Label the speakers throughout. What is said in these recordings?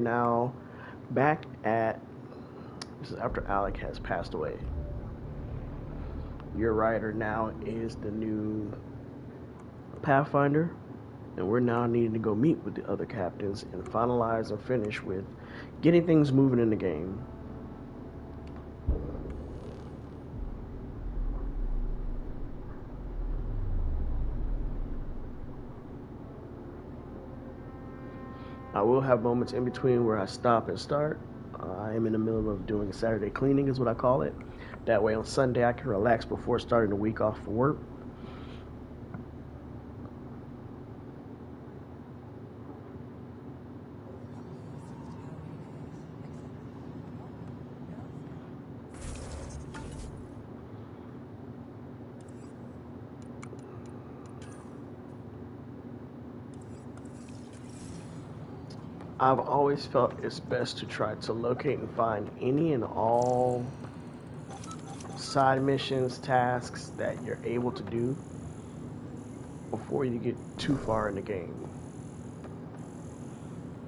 Speaker 1: Now, back at this is after Alec has passed away. Your rider now is the new Pathfinder, and we're now needing to go meet with the other captains and finalize and finish with getting things moving in the game. I will have moments in between where I stop and start. I am in the middle of doing Saturday cleaning, is what I call it. That way on Sunday I can relax before starting the week off for work. I've always felt it's best to try to locate and find any and all side missions, tasks that you're able to do before you get too far in the game.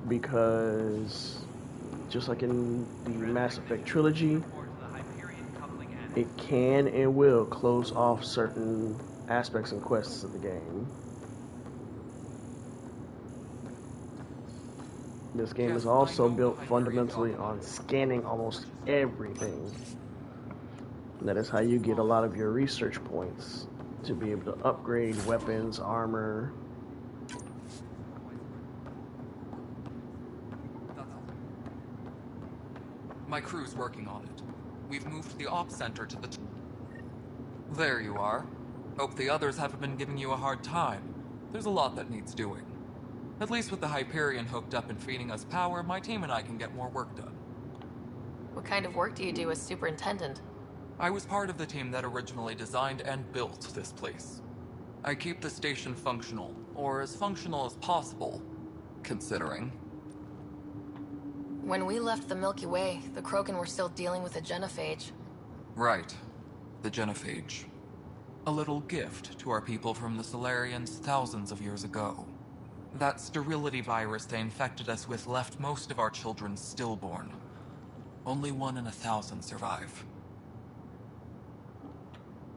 Speaker 1: Because just like in the Mass Effect trilogy, it can and will close off certain aspects and quests of the game. This game is also built fundamentally on scanning almost everything. And that is how you get a lot of your research points to be able to upgrade weapons, armor.
Speaker 2: My crew's working on it. We've moved the op center to the... There you are. Hope the others haven't been giving you a hard time. There's a lot that needs doing. At least with the Hyperion hooked up and feeding us power, my team and I can get more work done.
Speaker 3: What kind of work do you do as superintendent?
Speaker 2: I was part of the team that originally designed and built this place. I keep the station functional, or as functional as possible, considering.
Speaker 3: When we left the Milky Way, the Krogan were still dealing with a genophage.
Speaker 2: Right. The genophage. A little gift to our people from the Solarians thousands of years ago. That sterility virus they infected us with left most of our children stillborn. Only 1 in 1,000 survive.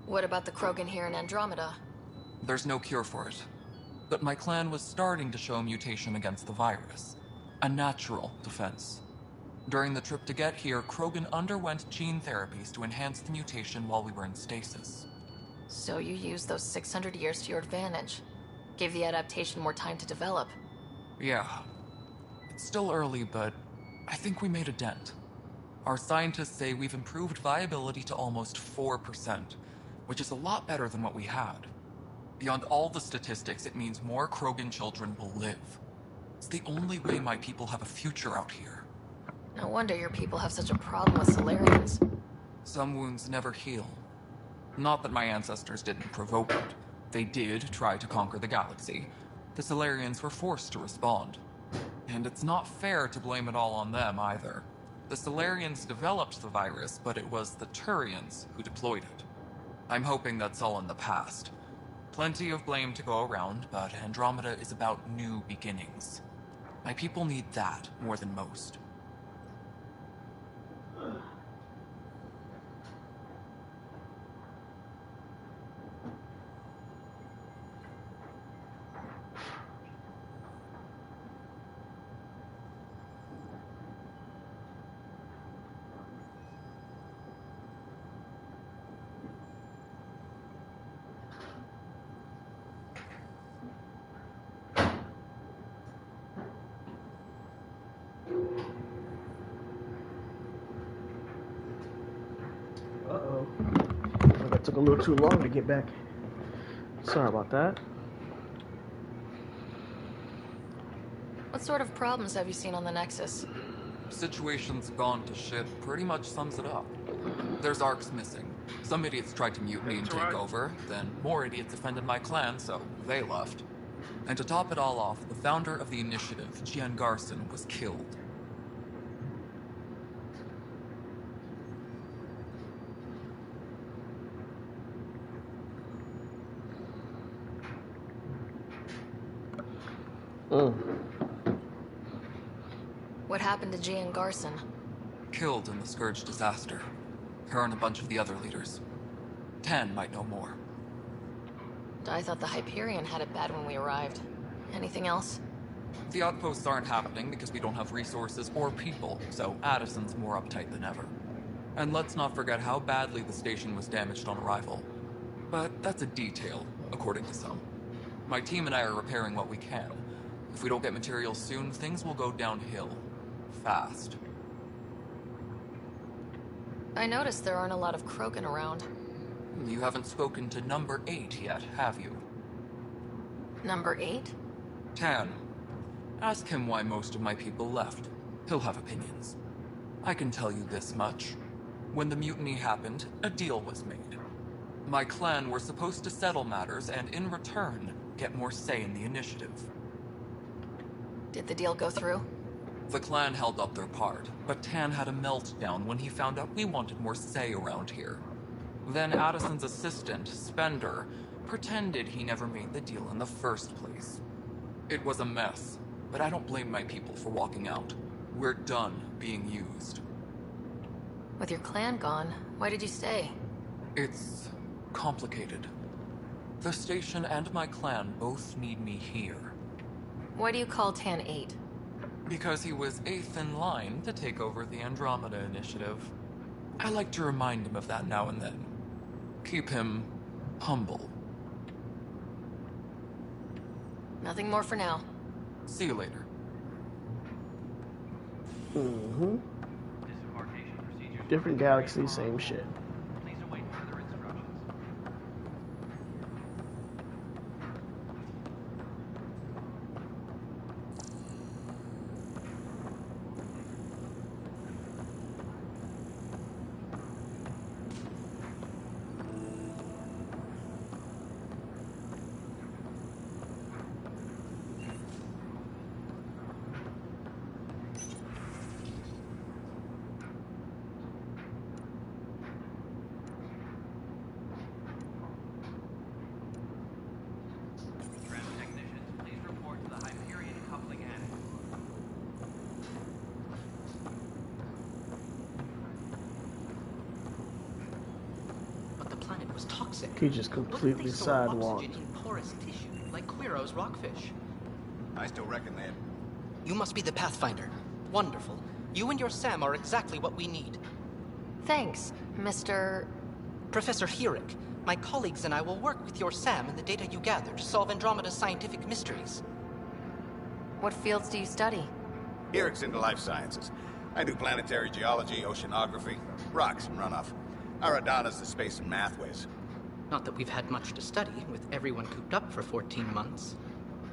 Speaker 3: What about the Krogan here in Andromeda?
Speaker 2: There's no cure for it. But my clan was starting to show mutation against the virus. A natural defense. During the trip to get here, Krogan underwent gene therapies to enhance the mutation while we were in stasis.
Speaker 3: So you used those 600 years to your advantage. Gave the adaptation more time to develop.
Speaker 2: Yeah. It's still early, but I think we made a dent. Our scientists say we've improved viability to almost 4%, which is a lot better than what we had. Beyond all the statistics, it means more Krogan children will live. It's the only way my people have a future out here.
Speaker 3: No wonder your people have such a problem with Solarians.
Speaker 2: Some wounds never heal. Not that my ancestors didn't provoke it. They did try to conquer the galaxy. The Solarians were forced to respond. And it's not fair to blame it all on them either. The Solarians developed the virus, but it was the Turians who deployed it. I'm hoping that's all in the past. Plenty of blame to go around, but Andromeda is about new beginnings. My people need that more than most.
Speaker 1: Uh-oh. That took a little too long to get back. Sorry about that.
Speaker 3: What sort of problems have you seen on the Nexus?
Speaker 2: Situation's gone to shit pretty much sums it up. There's arcs missing. Some idiots tried to mutiny and take over, then more idiots offended my clan, so they left. And to top it all off, the founder of the initiative, Jian Garson, was killed.
Speaker 3: What happened to Jay and Garson?
Speaker 2: Killed in the Scourge disaster. Her and a bunch of the other leaders. Tan might know more.
Speaker 3: I thought the Hyperion had it bad when we arrived. Anything else?
Speaker 2: The outposts aren't happening because we don't have resources or people, so Addison's more uptight than ever. And let's not forget how badly the station was damaged on arrival. But that's a detail, according to some. My team and I are repairing what we can. If we don't get materials soon, things will go downhill. Fast.
Speaker 3: I noticed there aren't a lot of Krogan around.
Speaker 2: You haven't spoken to number 8 yet, have you?
Speaker 3: Number 8?
Speaker 2: Tan. Ask him why most of my people left. He'll have opinions. I can tell you this much. When the mutiny happened, a deal was made. My clan were supposed to settle matters and, in return, get more say in the initiative.
Speaker 3: Did the deal go through?
Speaker 2: The clan held up their part, but Tan had a meltdown when he found out we wanted more say around here. Then Addison's assistant, Spender, pretended he never made the deal in the first place. It was a mess, but I don't blame my people for walking out. We're done being used.
Speaker 3: With your clan gone, why did you stay?
Speaker 2: It's complicated. The station and my clan both need me here.
Speaker 3: Why do you call Tan 8?
Speaker 2: Because he was 8th in line to take over the Andromeda initiative. I like to remind him of that now and then. Keep him humble.
Speaker 3: Nothing more for now.
Speaker 2: See you later.
Speaker 1: Mm-hmm. Different galaxy, same shit.
Speaker 4: Please await further instructions. Tram technicians, please report to the Hyperion coupling attic.
Speaker 5: But the planet was toxic.
Speaker 1: He just completely sidewalked.
Speaker 5: Oxygen in porous tissue, like Quiro's rockfish.
Speaker 6: I still reckon that.
Speaker 5: You must be the Pathfinder. Wonderful. You and your Sam are exactly what we need.
Speaker 3: Thanks, Mr.
Speaker 5: Professor Herrick, my colleagues and I will work with your Sam and the data you gather to solve Andromeda's scientific mysteries.
Speaker 3: What fields do you study?
Speaker 6: Eric's into life sciences. I do planetary geology, oceanography, rocks and runoff. Aradana's the space and math whiz.
Speaker 5: Not that we've had much to study, with everyone cooped up for 14 months.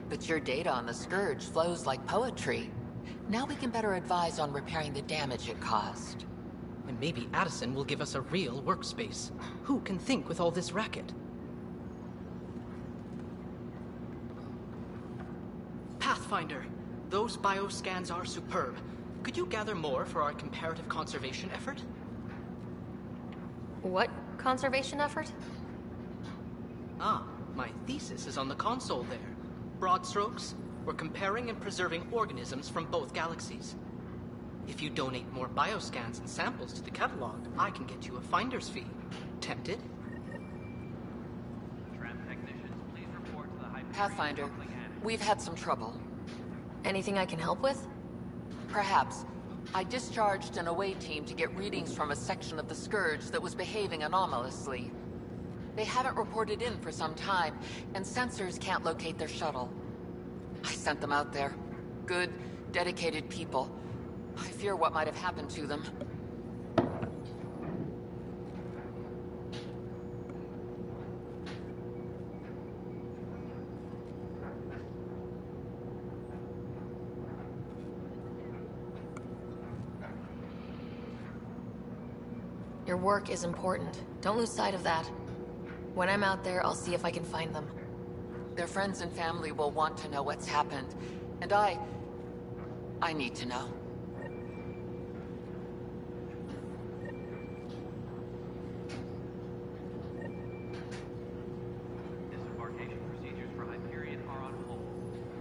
Speaker 7: But your data on the Scourge flows like poetry. Now we can better advise on repairing the damage it caused.
Speaker 5: And maybe Addison will give us a real workspace. Who can think with all this racket? Pathfinder, those bioscans are superb. Could you gather more for our comparative conservation effort?
Speaker 3: What conservation effort?
Speaker 5: Ah, my thesis is on the console there. Broad strokes, we're comparing and preserving organisms from both galaxies. If you donate more bioscans and samples to the catalog, I can get you a finder's fee. Tempted?
Speaker 4: Tram technicians, please report to the Hyperion
Speaker 7: Pathfinder,
Speaker 4: coupling attic.
Speaker 7: we've had some trouble.
Speaker 3: Anything I can help with?
Speaker 7: Perhaps. I discharged an away team to get readings from a section of the Scourge that was behaving anomalously. They haven't reported in for some time, and sensors can't locate their shuttle. I sent them out there. Good, dedicated people. I fear what might have happened to them.
Speaker 3: Your work is important. Don't lose sight of that. When I'm out there, I'll see if I can find them.
Speaker 7: Their friends and family will want to know what's happened. And I need to know.
Speaker 4: Disembarkation procedures for Hyperion are on hold.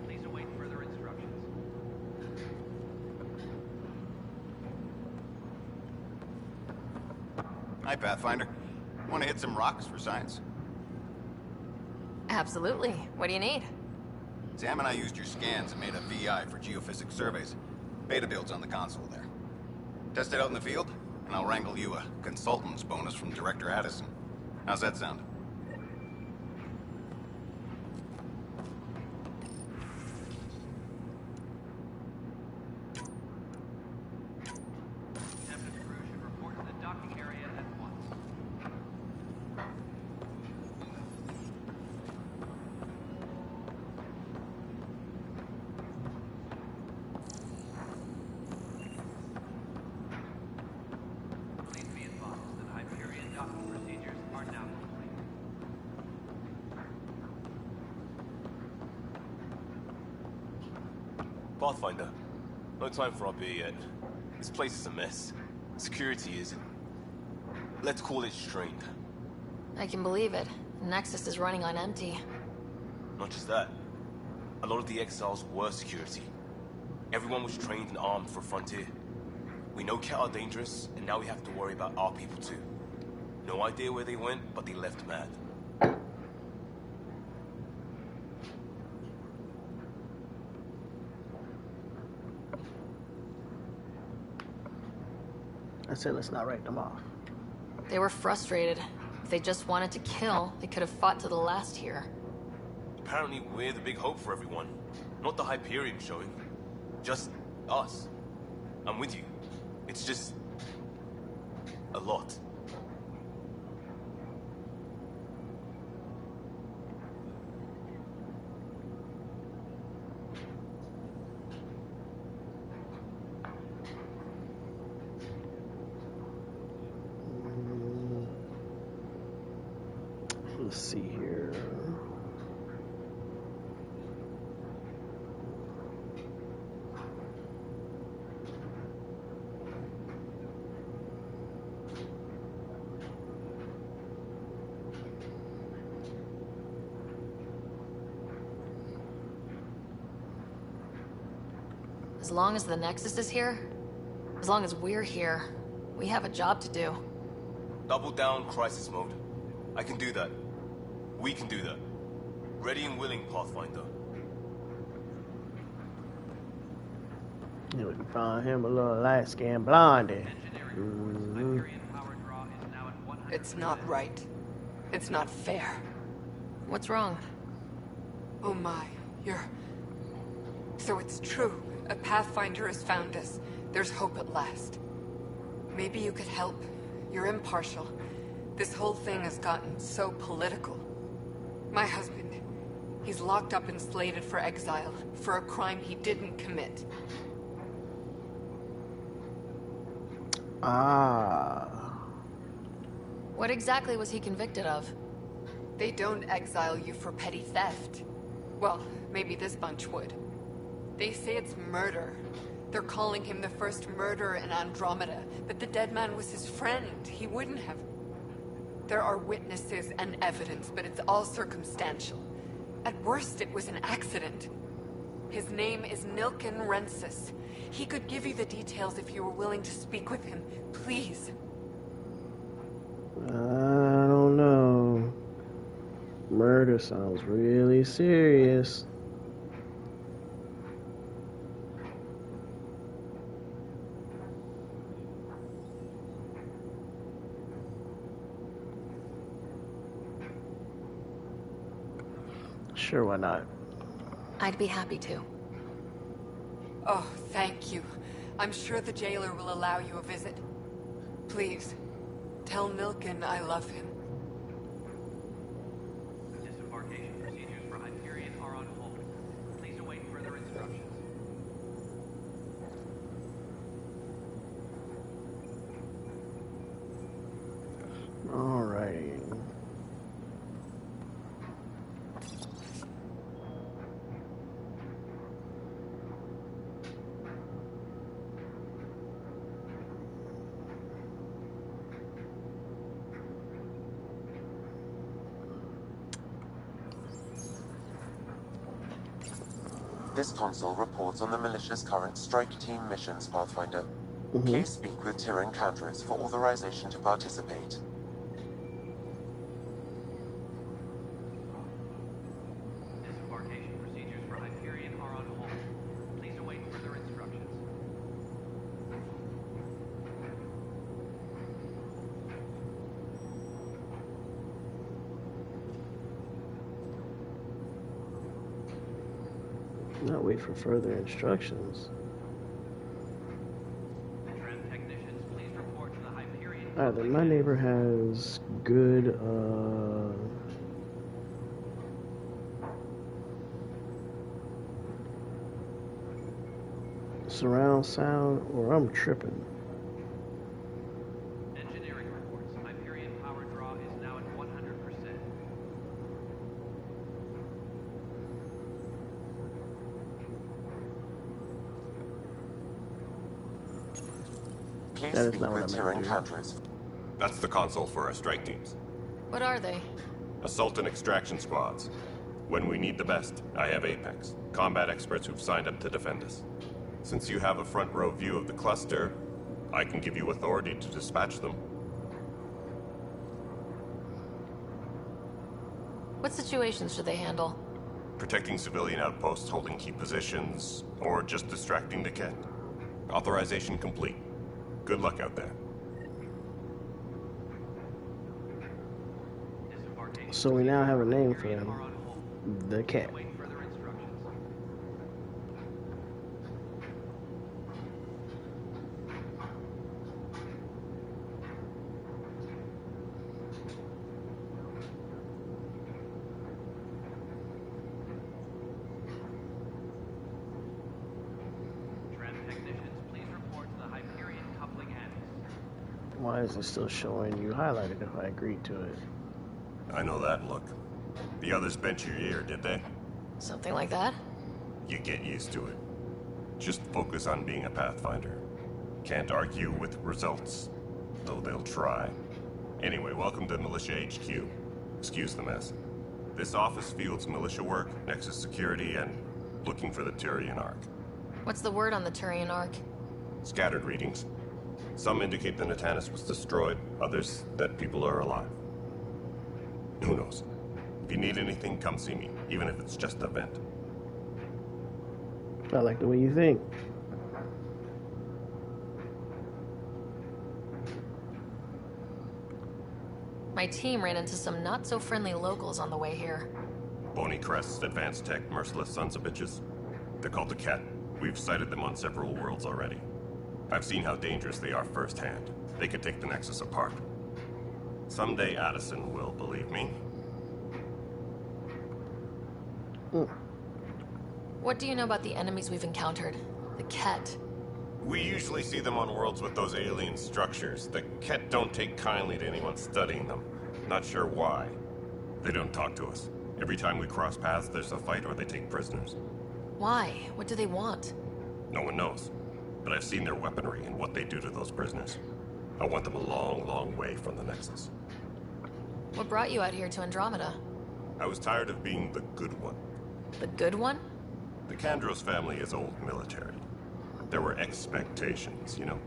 Speaker 4: Please await further instructions.
Speaker 6: Hi, Pathfinder. Want to hit some rocks for science?
Speaker 3: Absolutely. What do you need?
Speaker 6: Sam and I used your scans and made a VI for geophysics surveys. Beta builds on the console there. Test it out in the field, and I'll wrangle you a consultant's bonus from Director Addison. How's that sound?
Speaker 4: Tempest crew should report to the docking area at once. Please be advised that Hyperion docking procedures are now complete.
Speaker 8: Pathfinder, no time for our beer yet. This place is a mess. Security is... let's call it strained.
Speaker 3: I can believe it. Nexus is running on empty.
Speaker 8: Not just that. A lot of the exiles were security. Everyone was trained and armed for Frontier. We know Ket are dangerous, and now we have to worry about our people too. No idea where they went, but they left mad.
Speaker 1: I said let's not write them off.
Speaker 3: They were frustrated. If they just wanted to kill, they could have fought to the last here.
Speaker 8: Apparently we're the big hope for everyone. Not the Hyperion showing. Just us. I'm with you. It's just... a lot.
Speaker 1: Let's see here.
Speaker 3: As long as the Nexus is here, as long as we're here, we have a job to do.
Speaker 8: Double down crisis mode. I can do that. We can do that. Ready and willing, Pathfinder.
Speaker 1: Yeah, we can find him a little light-skinned blondie.
Speaker 4: Engineering reports Hyperion power draw is now at 100%.
Speaker 9: It's not right. It's not fair.
Speaker 3: What's wrong?
Speaker 9: Oh my, you're... So it's true. A Pathfinder has found us. There's hope at last. Maybe you could help. You're impartial. This whole thing has gotten so political. My husband, he's locked up and slated for exile for a crime he didn't commit.
Speaker 1: Ah.
Speaker 3: What exactly was he convicted of?
Speaker 9: They don't exile you for petty theft. Well, maybe this bunch would. They say it's murder. They're calling him the first murderer in Andromeda, but the dead man was his friend. He wouldn't have... There are witnesses and evidence, but it's all circumstantial. At worst, it was an accident. His name is Nilken Rensis. He could give you the details if you were willing to speak with him. Please.
Speaker 1: I don't know. Murder sounds really serious. Sure, why not?
Speaker 3: I'd be happy to.
Speaker 9: Oh, thank you. I'm sure the jailer will allow you a visit. Please, tell Nilken I love him.
Speaker 4: Disembarkation procedures for Hyperion are on hold. Please await further instructions.
Speaker 1: Alrighty.
Speaker 10: This console reports on the militia's current strike team missions, Pathfinder. Please speak with Tyrion Cadres for authorization to participate.
Speaker 4: Disembarkation procedures for Hyperion are on hold. Please await further instructions.
Speaker 1: Not wait for further instructions.
Speaker 4: Tram technicians, please report to the Hyperion.
Speaker 1: Either my neighbor has good surround sound, or I'm tripping.
Speaker 4: Engineering reports. Hyperion power draw is now at 100%.
Speaker 10: Please
Speaker 1: That is
Speaker 10: speak
Speaker 1: not what
Speaker 10: with
Speaker 1: I meant
Speaker 10: Tyrion
Speaker 1: to do.
Speaker 10: Cadres.
Speaker 6: That's the console for our strike teams.
Speaker 3: What are they?
Speaker 6: Assault and extraction squads. When we need the best, I have Apex, combat experts who've signed up to defend us. Since you have a front row view of the cluster, I can give you authority to dispatch them.
Speaker 3: What situations should they handle?
Speaker 6: Protecting civilian outposts, holding key positions, or just distracting the Ket. Authorization complete. Good luck out there.
Speaker 4: Disembarkation
Speaker 1: So we now have a name for
Speaker 4: Hyperion
Speaker 1: them.
Speaker 4: are on hold.
Speaker 1: The Ket.
Speaker 4: Await further instructions. Tram technicians, please report to the Hyperion coupling annex.
Speaker 1: Why is it still showing you highlighted if I agreed to it?
Speaker 6: I know that look. The others bent your ear, did they?
Speaker 3: Something like that?
Speaker 6: You get used to it. Just focus on being a Pathfinder. Can't argue with results, though they'll try. Anyway, welcome to Militia HQ. Excuse the mess. This office fields militia work, Nexus security, and looking for the Tyrion Ark.
Speaker 3: What's the word on the Turian Ark?
Speaker 6: Scattered readings. Some indicate the Natanus was destroyed, others that people are alive. Who knows? If you need anything, come see me, even if it's just a vent.
Speaker 1: I like the way you think.
Speaker 3: My team ran into some not-so-friendly locals on the way here.
Speaker 6: Bony crests, advanced tech, merciless sons of bitches. They're called the Ket. We've sighted them on several worlds already. I've seen how dangerous they are firsthand. They could take the Nexus apart. Someday Addison will believe me.
Speaker 3: What do you know about the enemies we've encountered? The Ket.
Speaker 6: We usually see them on worlds with those alien structures. The Ket don't take kindly to anyone studying them. Not sure why. They don't talk to us. Every time we cross paths, there's a fight or they take prisoners.
Speaker 3: Why? What do they want?
Speaker 6: No one knows. But I've seen their weaponry and what they do to those prisoners. I want them a long, long way from the Nexus.
Speaker 3: What brought you out here to Andromeda?
Speaker 6: I was tired of being the good one.
Speaker 3: The good one?
Speaker 6: The Kandros family is old military. There were expectations, you know.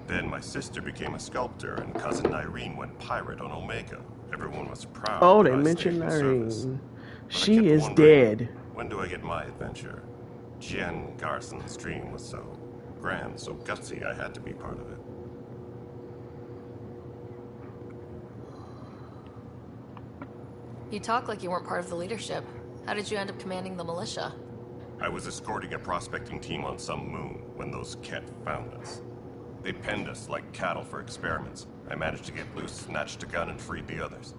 Speaker 6: Then my sister became a sculptor and cousin Irene went pirate on Omega. Everyone was proud.
Speaker 1: Oh, they
Speaker 6: but I
Speaker 1: mentioned
Speaker 6: stayed in service.
Speaker 1: Irene.
Speaker 6: But I
Speaker 1: She
Speaker 6: kept
Speaker 1: is
Speaker 6: wondering,
Speaker 1: dead.
Speaker 6: when do I get my adventure? Jen Garson's dream was so grand, so gutsy, I had to be part of it.
Speaker 3: You talk like you weren't part of the leadership. How did you end up commanding the militia?
Speaker 6: I was escorting a prospecting team on some moon when those Ket found us. They penned us like cattle for experiments. I managed to get loose, snatched a gun, and freed the others.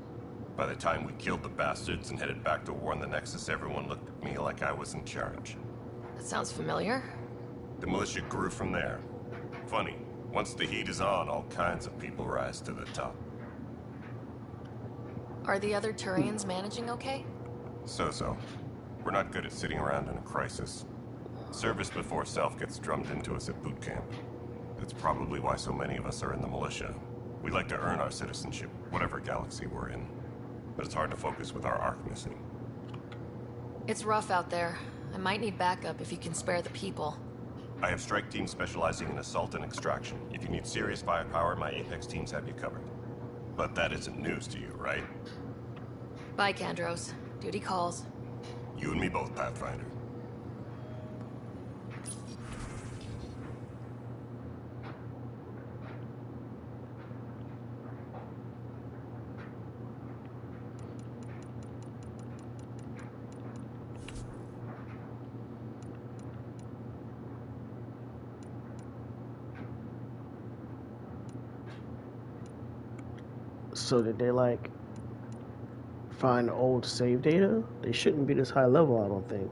Speaker 6: By the time we killed the bastards and headed back to warn the Nexus, everyone looked at me like I was in charge.
Speaker 3: That sounds familiar.
Speaker 6: The militia grew from there. Funny, once the heat is on, all kinds of people rise to the top.
Speaker 3: Are the other Turians managing okay?
Speaker 6: So-so. We're not good at sitting around in a crisis. Service before self gets drummed into us at boot camp. That's probably why so many of us are in the militia. We like to earn our citizenship, whatever galaxy we're in. But it's hard to focus with our arc missing.
Speaker 3: It's rough out there. I might need backup if you can spare the people.
Speaker 11: I have strike teams specializing in assault and extraction. If you need serious firepower, my Apex teams have you covered. But that isn't news to you, right?
Speaker 3: Bye, Kandros. Duty calls.
Speaker 11: You and me both, Pathfinder.
Speaker 1: So did they like find old save data? They shouldn't be this high level, I don't think.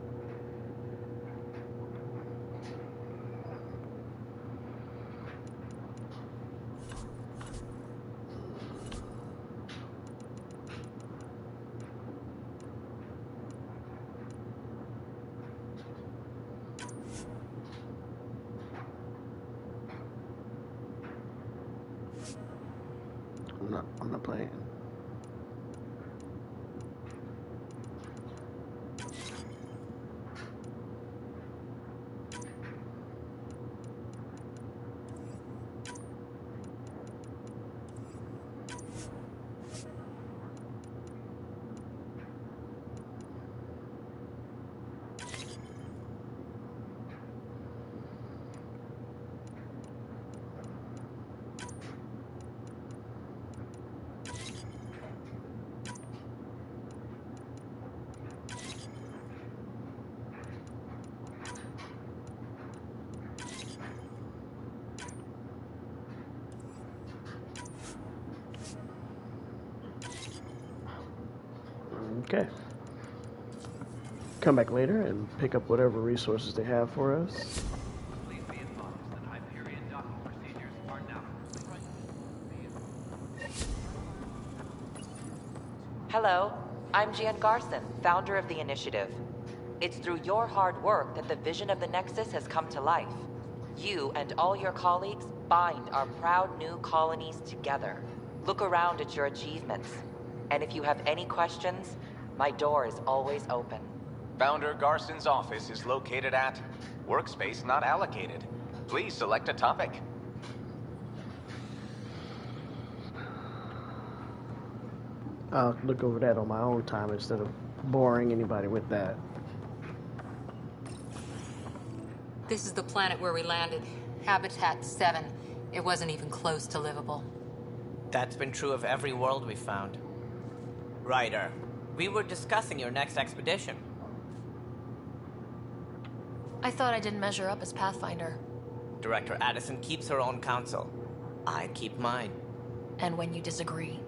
Speaker 1: I'm not playing. Okay. Come back later and pick up whatever resources they have for us.
Speaker 4: Please be advised that Hyperion docking procedures are now complete.
Speaker 12: Hello, I'm Gian Garson, founder of the initiative. It's through your hard work that the vision of the Nexus has come to life. You and all your colleagues bind our proud new colonies together. Look around at your achievements. And if you have any questions, my door is always open.
Speaker 13: Founder Garson's office is located at Workspace Not Allocated. Please select a topic.
Speaker 1: I'll look over that on my own time instead of boring anybody with that.
Speaker 14: This is the planet where we landed. Habitat 7. It wasn't even close to livable.
Speaker 15: That's been true of every world we found. Ryder, we were discussing your next expedition.
Speaker 3: I thought I didn't measure up as Pathfinder.
Speaker 15: Director Addison keeps her own counsel. I keep mine.
Speaker 3: And when you disagree?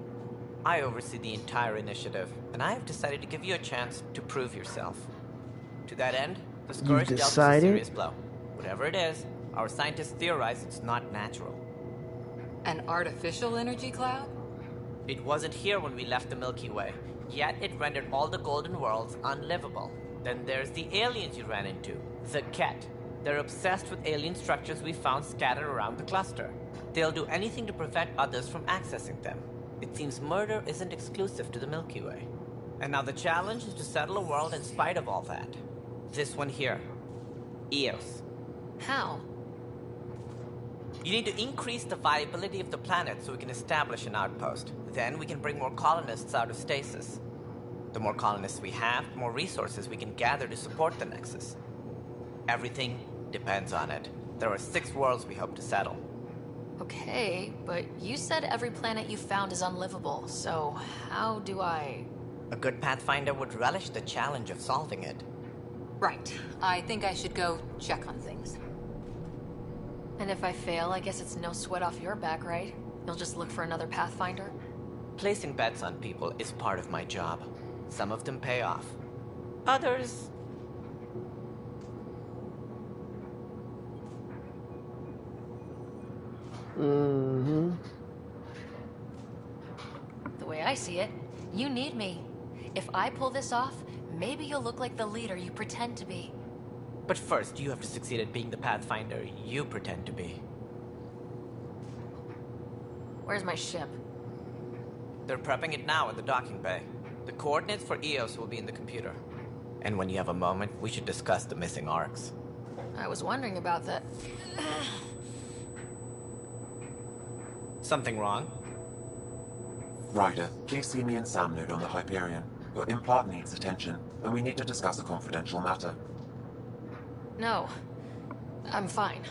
Speaker 15: I oversee the entire initiative, and I have decided to give you a chance to prove yourself. To that end, the Scourge dealt us a serious blow. Whatever it is, our scientists theorize it's not natural.
Speaker 14: An artificial energy cloud?
Speaker 15: It wasn't here when we left the Milky Way, yet it rendered all the golden worlds unlivable. Then there's the aliens you ran into, the Ket. They're obsessed with alien structures we found scattered around the cluster. They'll do anything to prevent others from accessing them. It seems murder isn't exclusive to the Milky Way. And now the challenge is to settle a world in spite of all that. This one here. Eos.
Speaker 3: How?
Speaker 15: You need to increase the viability of the planet so we can establish an outpost. Then we can bring more colonists out of stasis. The more colonists we have, the more resources we can gather to support the Nexus. Everything depends on it. There are 6 worlds we hope to settle.
Speaker 3: Okay, but you said every planet you found is unlivable, so how do I...
Speaker 15: A good Pathfinder would relish the challenge of solving it.
Speaker 14: Right. I think I should go check on things.
Speaker 3: And if I fail, I guess it's no sweat off your back, right? You'll just look for another Pathfinder?
Speaker 15: Placing bets on people is part of my job. Some of them pay off. Others...
Speaker 3: The way I see it, you need me. If I pull this off, maybe you'll look like the leader you pretend to be.
Speaker 15: But first, you have to succeed at being the Pathfinder you pretend to be.
Speaker 3: Where's my ship?
Speaker 15: They're prepping it now in the docking bay. The coordinates for Eos will be in the computer. And when you have a moment, we should discuss the missing arcs.
Speaker 3: I was wondering about that.
Speaker 15: Something wrong?
Speaker 10: Ryder, please see me and Sam Node on the Hyperion. Your implant needs attention, and we need to discuss a confidential matter.
Speaker 3: No. I'm fine.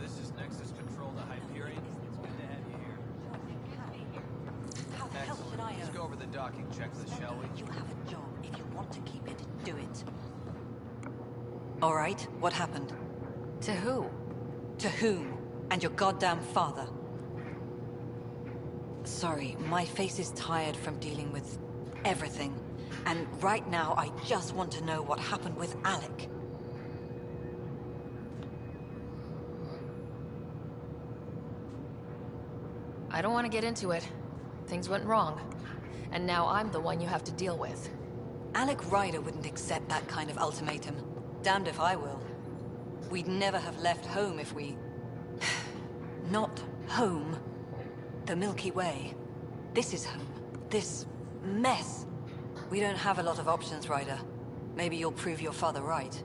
Speaker 4: This is Nexus Control to Hyperion. It's good to have you here.
Speaker 16: How the hell should I
Speaker 4: Let's go over the docking checklist, shall we?
Speaker 16: You have a job. If you want to keep it, do it. All right, what happened?
Speaker 3: To who?
Speaker 16: To whom? And your goddamn father. Sorry, my face is tired from dealing with everything. And right now, I just want to know what happened with Alec.
Speaker 3: I don't want to get into it. Things went wrong. And now I'm the one you have to deal with.
Speaker 16: Alec Ryder wouldn't accept that kind of ultimatum. Damned if I will. We'd never have left home if we... Not home. The Milky Way. This is home. This mess. We don't have a lot of options, Ryder. Maybe you'll prove your father right.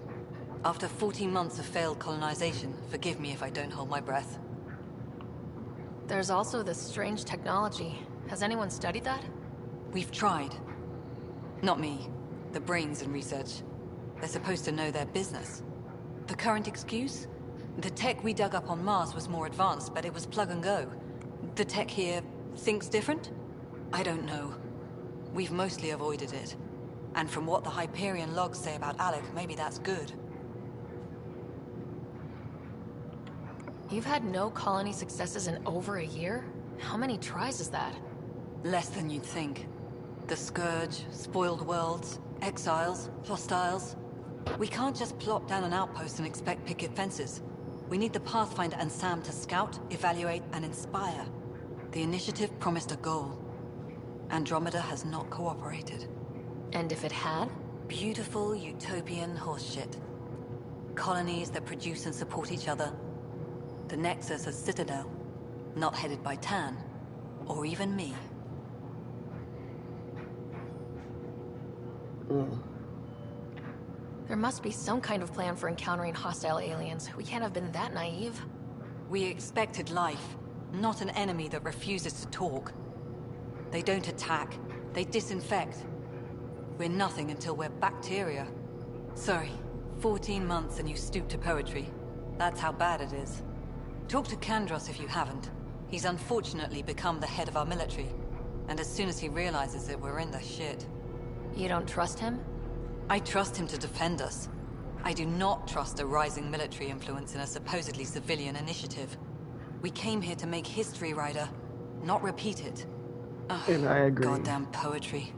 Speaker 16: After 14 months of failed colonization, forgive me if I don't hold my breath.
Speaker 3: There's also this strange technology. Has anyone studied that?
Speaker 16: We've tried. Not me. The brains in research. They're supposed to know their business. The current excuse? The tech we dug up on Mars was more advanced, but it was plug and go. The tech here thinks different? I don't know. We've mostly avoided it. And from what the Hyperion logs say about Alec, maybe that's good.
Speaker 3: You've had no colony successes in over a year? How many tries is that?
Speaker 16: Less than you'd think. The Scourge, spoiled worlds, exiles, hostiles. We can't just plop down an outpost and expect picket fences. We need the Pathfinder and Sam to scout, evaluate, and inspire. The initiative promised a goal. Andromeda has not cooperated.
Speaker 3: And if it had?
Speaker 16: Beautiful utopian horseshit. Colonies that produce and support each other. The Nexus as Citadel, not headed by Tan, or even me.
Speaker 3: There must be some kind of plan for encountering hostile aliens. We can't have been that naive.
Speaker 16: We expected life, not an enemy that refuses to talk. They don't attack, they disinfect. We're nothing until we're bacteria. Sorry, 14 months and you stoop to poetry. That's how bad it is. Talk to Kandros if you haven't. He's unfortunately become the head of our military. And as soon as he realizes it, we're in the shit.
Speaker 3: You don't trust him?
Speaker 16: I trust him to defend us. I do not trust a rising military influence in a supposedly civilian initiative. We came here to make history, Ryder, not repeat it. Ugh,
Speaker 1: and I agree.
Speaker 16: Goddamn poetry.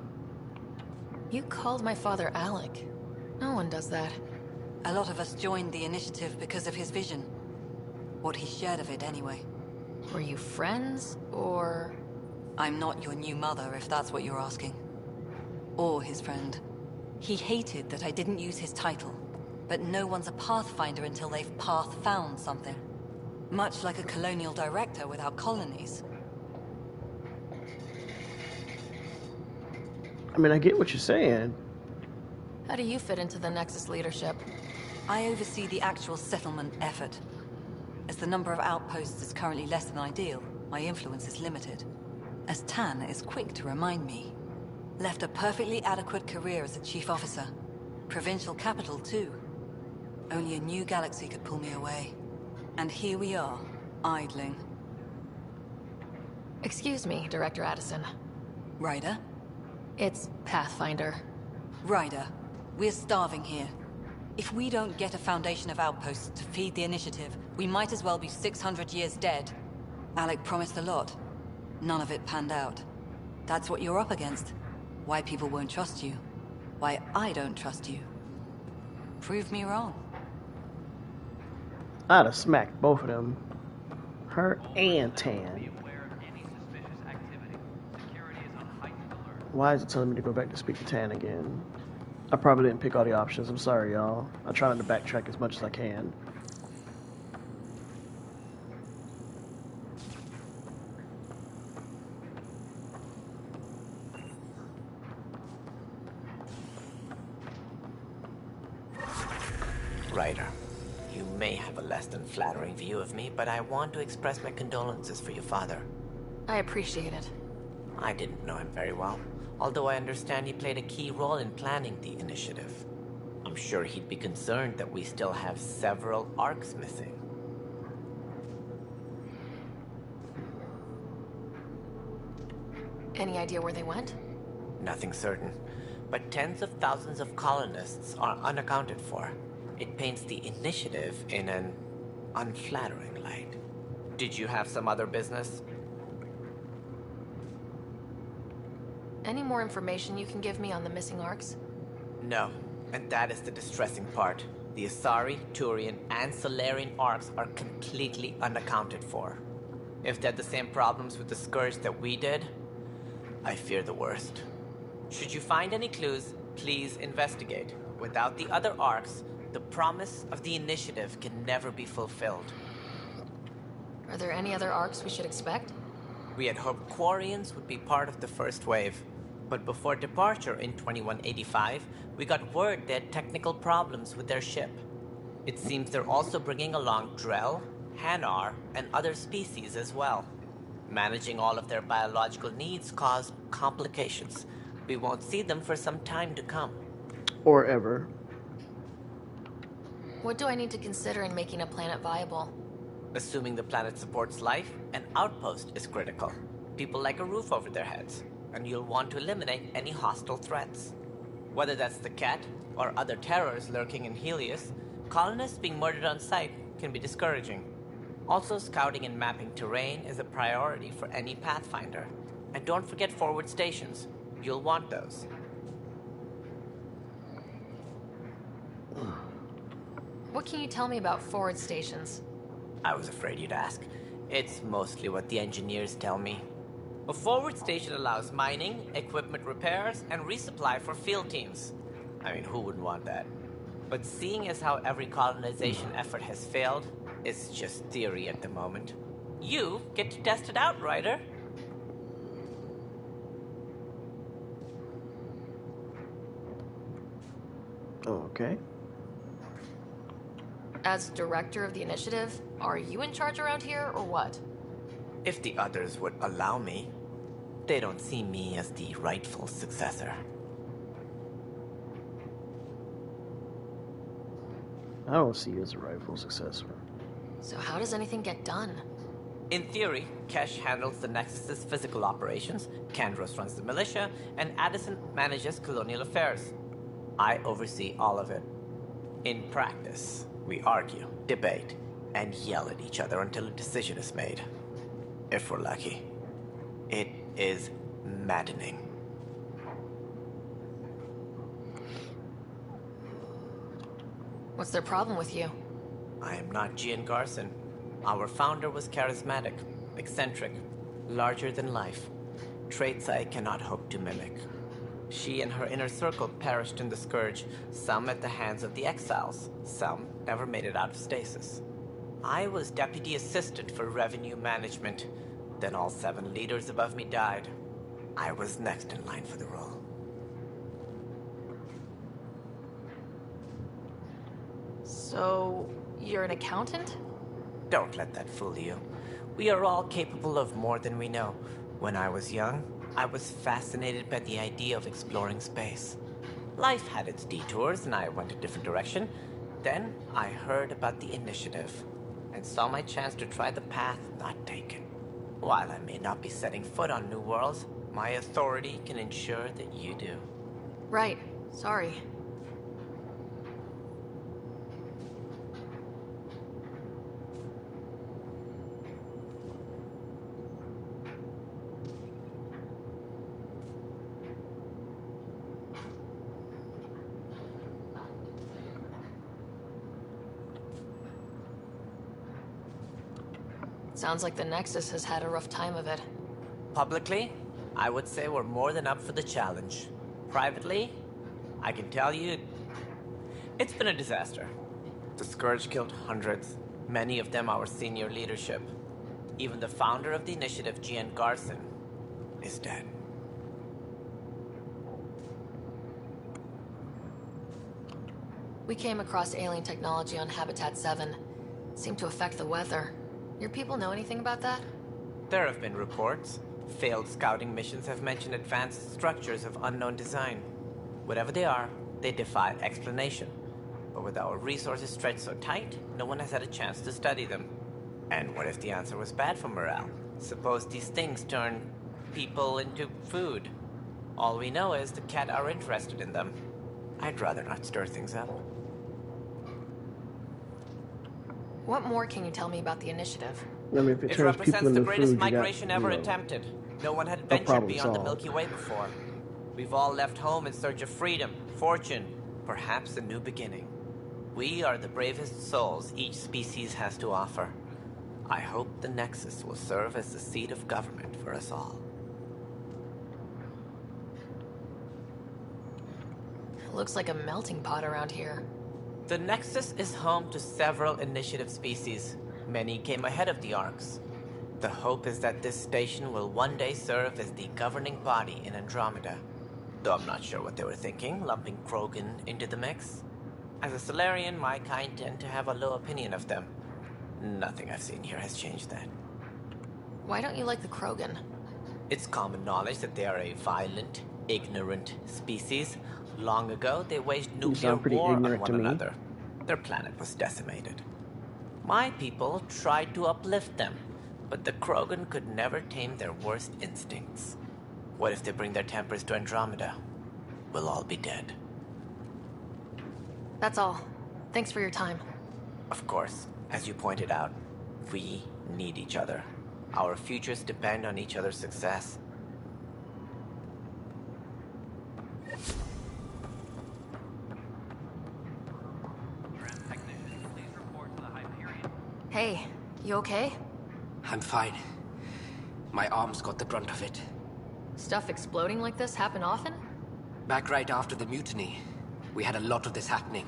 Speaker 3: You called my father Alec. No one does that.
Speaker 16: A lot of us joined the initiative because of his vision. What he shared of it, anyway.
Speaker 3: Were you friends, or...?
Speaker 16: I'm not your new mother, if that's what you're asking. Or his friend. He hated that I didn't use his title. But no one's a Pathfinder until they've path-found something. Much like a colonial director without colonies.
Speaker 1: I mean, I get what you're saying.
Speaker 3: How do you fit into the Nexus leadership?
Speaker 16: I oversee the actual settlement effort. As the number of outposts is currently less than ideal, my influence is limited. As Tan is quick to remind me. Left a perfectly adequate career as a chief officer. Provincial capital, too. Only a new galaxy could pull me away. And here we are, idling.
Speaker 3: Excuse me, Director Addison.
Speaker 16: Ryder?
Speaker 3: It's Pathfinder.
Speaker 16: Ryder, we're starving here. If we don't get a foundation of outposts to feed the initiative, we might as well be 600 years dead. Alec promised a lot. None of it panned out. That's what you're up against. Why people won't trust you. Why I don't trust you. Prove me wrong.
Speaker 1: I'd have smacked both of them. Her and Tan.
Speaker 4: Be aware of any suspicious activity. Security is on heightened alert.
Speaker 1: Why is it telling me to go back to speak to Tan again? I probably didn't pick all the options. I'm sorry, y'all. I try not to backtrack as much as I can.
Speaker 15: Ryder, you may have a less than flattering view of me, but I want to express my condolences for your father.
Speaker 3: I appreciate it.
Speaker 15: I didn't know him very well, although I understand he played a key role in planning the initiative. I'm sure he'd be concerned that we still have several arcs missing.
Speaker 3: Any idea where they went?
Speaker 15: Nothing certain, but tens of thousands of colonists are unaccounted for. It paints the initiative in an unflattering light. Did you have some other business?
Speaker 3: Any more information you can give me on the missing arcs?
Speaker 15: No, and that is the distressing part. The Asari, Turian, and Solarian arcs are completely unaccounted for. If they had the same problems with the Scourge that we did, I fear the worst. Should you find any clues, please investigate. Without the other arcs, the promise of the initiative can never be fulfilled.
Speaker 3: Are there any other arcs we should expect?
Speaker 15: We had hoped Quarians would be part of the first wave, but before departure in 2185, we got word they had technical problems with their ship. It seems they're also bringing along Drell, Hanar, and other species as well. Managing all of their biological needs caused complications. We won't see them for some time to come.
Speaker 1: Or ever.
Speaker 3: What do I need to consider in making a planet viable?
Speaker 15: Assuming the planet supports life, an outpost is critical. People like a roof over their heads, and you'll want to eliminate any hostile threats. Whether that's the Cat or other terrors lurking in Helios, colonists being murdered on sight can be discouraging. Also, scouting and mapping terrain is a priority for any Pathfinder. And don't forget forward stations. You'll want those.
Speaker 3: What can you tell me about forward stations?
Speaker 15: I was afraid you'd ask. It's mostly what the engineers tell me. A forward station allows mining, equipment repairs, and resupply for field teams. I mean, who wouldn't want that? But seeing as how every colonization effort has failed, it's just theory at the moment. You get to test it out, Ryder.
Speaker 1: Okay.
Speaker 3: As director of the initiative, are you in charge around here, or what?
Speaker 15: If the others would allow me, they don't see me as the rightful successor.
Speaker 1: I don't see you as a rightful successor.
Speaker 3: So how does anything get done?
Speaker 15: In theory, Kesh handles the Nexus's physical operations, Kandros runs the militia, and Addison manages colonial affairs. I oversee all of it. In practice, we argue, debate, and yell at each other until a decision is made. If we're lucky. It is maddening.
Speaker 3: What's their problem with you?
Speaker 15: I am not Gian Garson. Our founder was charismatic, eccentric, larger than life. Traits I cannot hope to mimic. She and her inner circle perished in the Scourge, some at the hands of the Exiles, some never made it out of stasis. I was deputy assistant for revenue management. Then all 7 leaders above me died. I was next in line for the role.
Speaker 3: So, you're an accountant?
Speaker 15: Don't let that fool you. We are all capable of more than we know. When I was young, I was fascinated by the idea of exploring space. Life had its detours and I went a different direction. Then I heard about the initiative and saw my chance to try the path not taken. While I may not be setting foot on new worlds, my authority can ensure that you do.
Speaker 3: Right. Sorry. Sounds like the Nexus has had a rough time of it.
Speaker 15: Publicly, I would say we're more than up for the challenge. Privately, I can tell you, it's been a disaster. The Scourge killed hundreds, many of them our senior leadership. Even the founder of the initiative, Gian Garson, is dead.
Speaker 3: We came across alien technology on Habitat 7. It seemed to affect the weather. Your people know anything about that?
Speaker 15: There have been reports. Failed scouting missions have mentioned advanced structures of unknown design. Whatever they are, they defy explanation. But with our resources stretched so tight, no one has had a chance to study them. And what if the answer was bad for morale? Suppose these things turn people into food. All we know is the Cat are interested in them. I'd rather not stir things up.
Speaker 3: What more can you tell me about the initiative?
Speaker 1: I mean, if it
Speaker 15: It
Speaker 1: turns people
Speaker 15: represents the
Speaker 1: into
Speaker 15: greatest
Speaker 1: food, you got,
Speaker 15: migration ever attempted. No one had ventured
Speaker 1: problem
Speaker 15: beyond the
Speaker 1: solved.
Speaker 15: Milky Way before. We've all left home in search of freedom, fortune, perhaps a new beginning. We are the bravest souls each species has to offer. I hope the Nexus will serve as the seat of government for us all.
Speaker 3: It looks like a melting pot around here.
Speaker 15: The Nexus is home to several initiative species. Many came ahead of the Arks. The hope is that this station will one day serve as the governing body in Andromeda. Though I'm not sure what they were thinking, lumping Krogan into the mix. As a Solarian, my kind tend to have a low opinion of them. Nothing I've seen here has changed that.
Speaker 3: Why don't you like the Krogan?
Speaker 15: It's common knowledge that they are a violent, ignorant species. Long ago, they waged nuclear war on one another. Their planet was decimated. My people tried to uplift them, but the Krogan could never tame their worst instincts. What if they bring their tempers to Andromeda? We'll all be dead.
Speaker 3: That's all. Thanks for your time.
Speaker 15: Of course, as you pointed out, we need each other. Our futures depend on each other's success.
Speaker 3: Hey, you okay?
Speaker 17: I'm fine. My arms got the brunt of it.
Speaker 3: Stuff exploding like this happen often?
Speaker 17: Back right after the mutiny, we had a lot of this happening.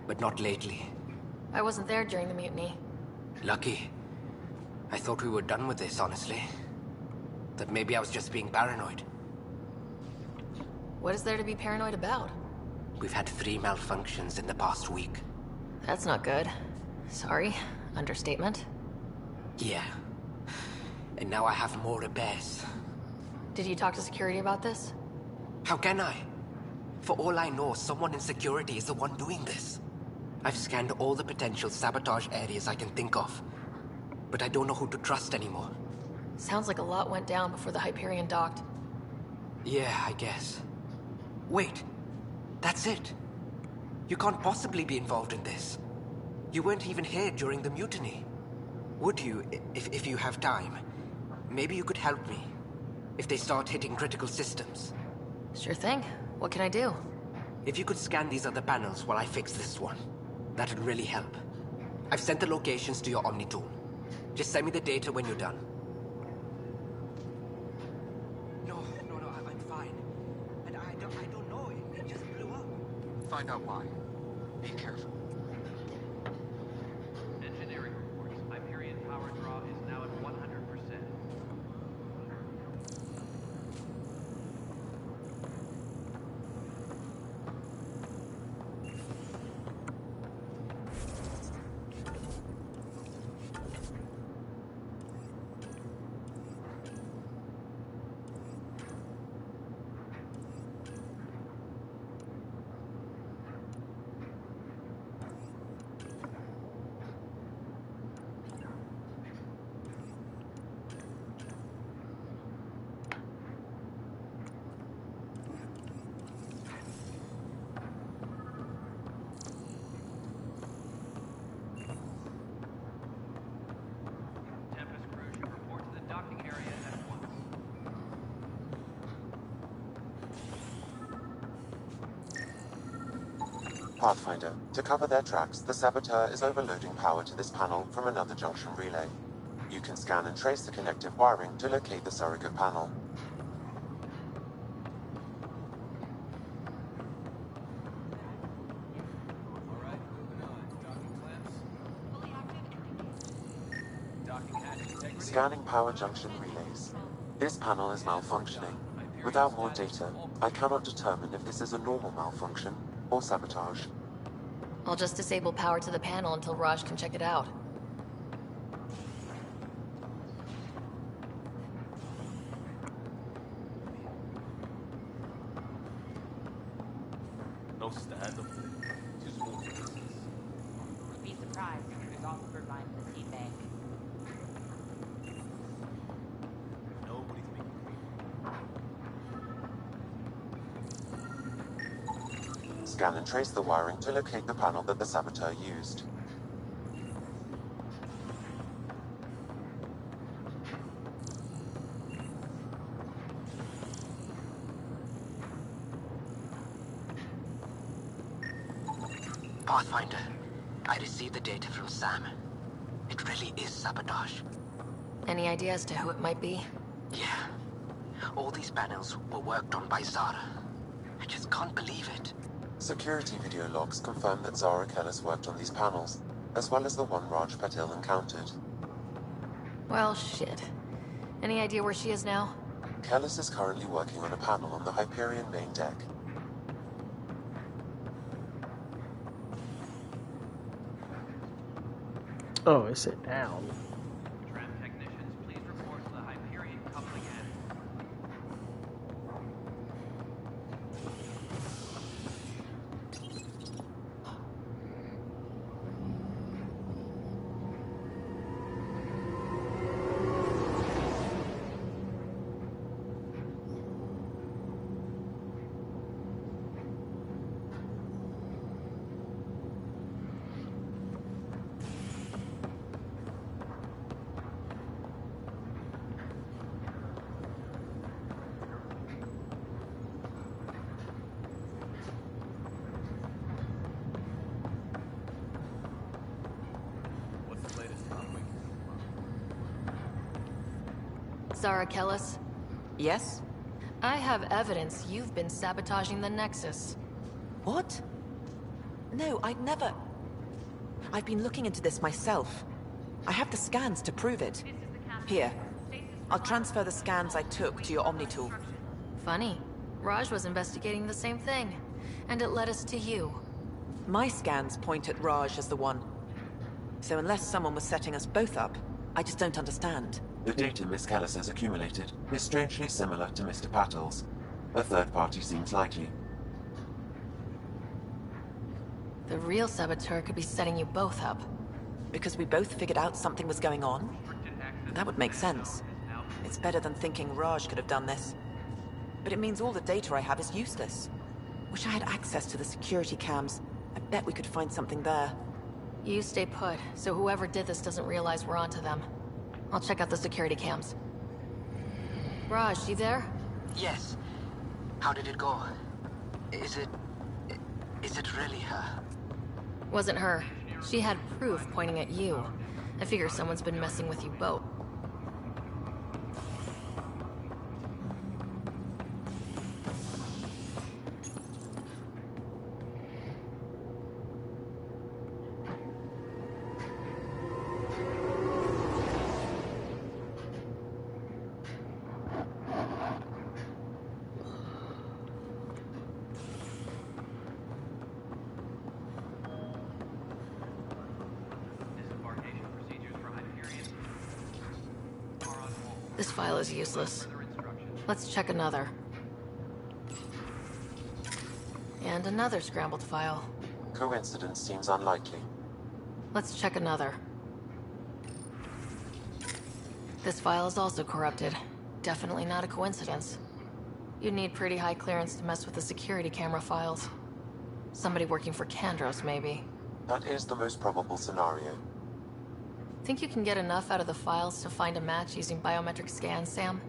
Speaker 17: But not lately.
Speaker 3: I wasn't there during the mutiny.
Speaker 17: Lucky. I thought we were done with this, honestly. That maybe I was just being paranoid.
Speaker 3: What is there to be paranoid about?
Speaker 17: We've had 3 malfunctions in the past week.
Speaker 3: That's not good. Sorry. Understatement.
Speaker 17: Yeah. And now I have more repairs.
Speaker 3: Did you talk to security about this?
Speaker 17: How can I? For all I know, someone in security is the one doing this. I've scanned all the potential sabotage areas I can think of. But I don't know who to trust anymore.
Speaker 3: Sounds like a lot went down before the Hyperion docked.
Speaker 17: Yeah, I guess. Wait. That's it. You can't possibly be involved in this. You weren't even here during the mutiny. Would you, if you have time? Maybe you could help me. If they start hitting critical systems.
Speaker 3: Sure thing. What can I do?
Speaker 17: If you could scan these other panels while I fix this one, that'd really help. I've sent the locations to your Omni tool. Just send me the data when you're done. No, I'm fine. And I don't know, it just blew up.
Speaker 2: Find out why. Be careful.
Speaker 4: Engineering reports. Hyperion power draw is now at 100%.
Speaker 10: Pathfinder, to cover their tracks, the Saboteur is overloading power to this panel from another junction relay. You can scan and trace the connective wiring to locate the surrogate panel. Scanning power junction relays. This panel is malfunctioning. Without more data, I cannot determine if this is a normal malfunction or sabotage.
Speaker 3: I'll just disable power to the panel until Raj can check it out.
Speaker 8: No stand up. Too small.
Speaker 12: Be surprised if there's also a line in the seed bank.
Speaker 8: Nobody can make it.
Speaker 10: Scan and trace the wiring to locate the panel that the saboteur used.
Speaker 17: Pathfinder, I received the data from Sam. It really is sabotage.
Speaker 3: Any idea as to who it might be?
Speaker 17: Yeah. All these panels were worked on by Zara. I just can't believe it.
Speaker 10: Security video logs confirm that Zara Kellis worked on these panels, as well as the one Raj Patil encountered.
Speaker 3: Well, shit. Any idea where she is now?
Speaker 10: Kellis is currently working on a panel on the Hyperion main deck.
Speaker 1: Oh, it said down.
Speaker 4: Tram technicians, please report to the Hyperion coupling end.
Speaker 8: What's the latest on Wing?
Speaker 3: Zara Kellis?
Speaker 12: Yes?
Speaker 3: I have evidence you've been sabotaging the Nexus.
Speaker 12: What? No, I'd never... I've been looking into this myself. I have the scans to prove it. Here. I'll transfer the scans I took to your Omni tool.
Speaker 3: Funny. Raj was investigating the same thing, and it led us to you.
Speaker 12: My scans point at Raj as the one. So unless someone was setting us both up, I just don't understand.
Speaker 10: The data Miss Kellis has accumulated is strangely similar to Mr. Patil's. A third party seems likely.
Speaker 3: The real saboteur could be setting you both up.
Speaker 12: Because we both figured out something was going on? That would make sense. It's better than thinking Raj could have done this. But it means all the data I have is useless. Wish I had access to the security cams. I bet we could find something there.
Speaker 3: You stay put, so whoever did this doesn't realize we're onto them. I'll check out the security cams. Raj, you there?
Speaker 17: Yes. How did it go? Is it really her?
Speaker 3: Wasn't her. She had proof pointing at you. I figure someone's been messing with you both. This file is useless. Let's check another. And another scrambled file.
Speaker 10: Coincidence seems unlikely.
Speaker 3: Let's check another. This file is also corrupted. Definitely not a coincidence. You'd need pretty high clearance to mess with the security camera files. Somebody working for Kandros, maybe.
Speaker 10: That is the most probable scenario.
Speaker 3: Think you can get enough out of the files to find a match using biometric scans, Sam?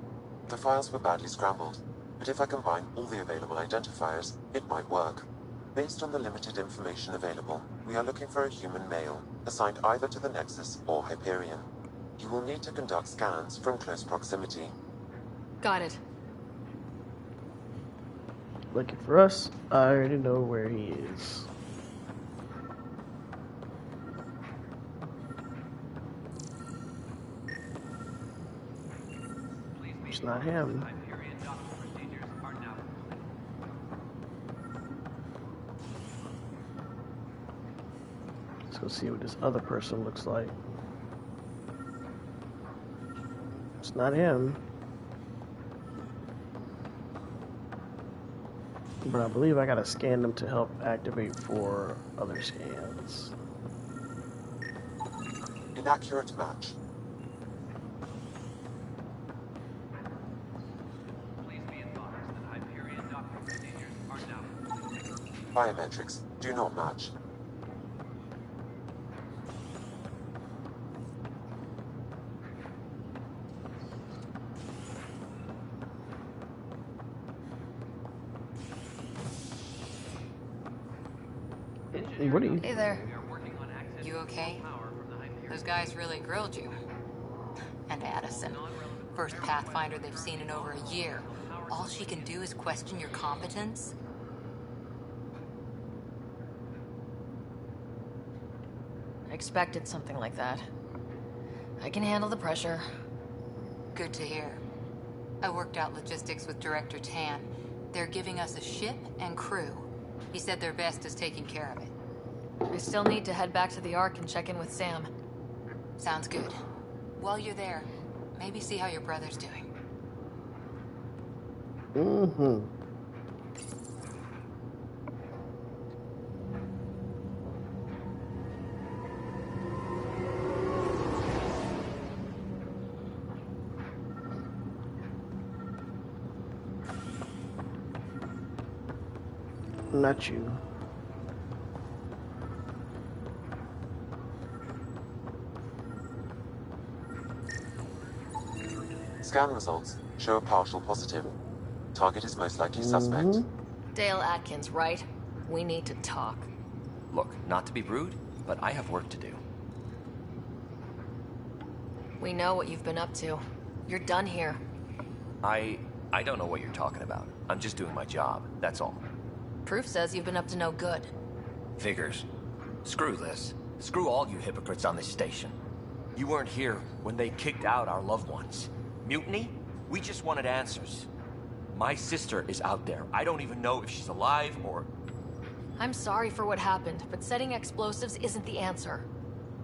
Speaker 10: The files were badly scrambled, but if I combine all the available identifiers, it might work. Based on the limited information available, we are looking for a human male, assigned either to the Nexus or Hyperion. You will need to conduct scans from close proximity.
Speaker 3: Got it.
Speaker 1: Looking for us. I already know where he is. It's not him.
Speaker 4: Hyperion docking procedures are now complete.
Speaker 1: Let's go see what this other person looks like. It's not him. But I believe I gotta scan them to help activate for other scans.
Speaker 10: Inaccurate match.
Speaker 4: Please be advised that Hyperion docking procedures are now complete.
Speaker 10: Biometrics do not match.
Speaker 1: What are you?
Speaker 3: Hey there.
Speaker 14: You okay? Those guys really grilled you. And Addison. First Pathfinder they've seen in over a year. All she can do is question your competence?
Speaker 3: I expected something like that. I can handle the pressure.
Speaker 14: Good to hear. I worked out logistics with Director Tan. They're giving us a ship and crew. He said their best is taking care of it.
Speaker 3: I still need to head back to the Ark and check in with Sam.
Speaker 14: Sounds good. While you're there, maybe see how your brother's doing.
Speaker 1: Mm-hmm. Not you.
Speaker 10: Scan results show a partial positive. Target is most likely suspect.
Speaker 3: Dale Atkins, right? We need to talk.
Speaker 18: Look, not to be rude, but I have work to do.
Speaker 3: We know what you've been up to. You're done here.
Speaker 18: I don't know what you're talking about. I'm just doing my job, that's all.
Speaker 3: Proof says you've been up to no good.
Speaker 18: Figures. Screw this. Screw all you hypocrites on this station. You weren't here when they kicked out our loved ones. Mutiny? We just wanted answers. My sister is out there. I don't even know if she's alive or...
Speaker 3: I'm sorry for what happened, but setting explosives isn't the answer.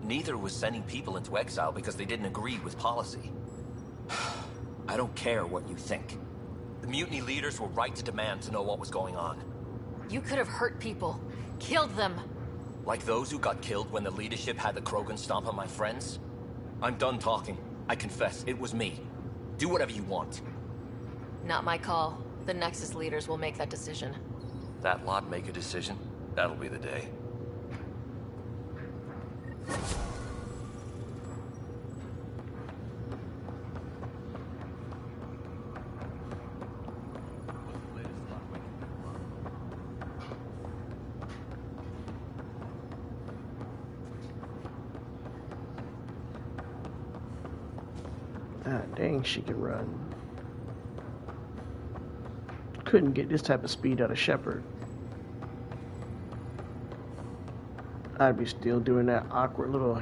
Speaker 18: Neither was sending people into exile because they didn't agree with policy. I don't care what you think. The mutiny leaders were right to demand to know what was going on.
Speaker 3: You could have hurt people. Killed them.
Speaker 18: Like those who got killed when the leadership had the Krogan stomp on my friends? I'm done talking. I confess, it was me. Do whatever you want.
Speaker 3: Not my call. The Nexus leaders will make that decision.
Speaker 18: That lot make a decision? That'll be the day.
Speaker 1: Ah, dang, she can run. Couldn't get this type of speed out of Shepard. I'd be still doing that awkward little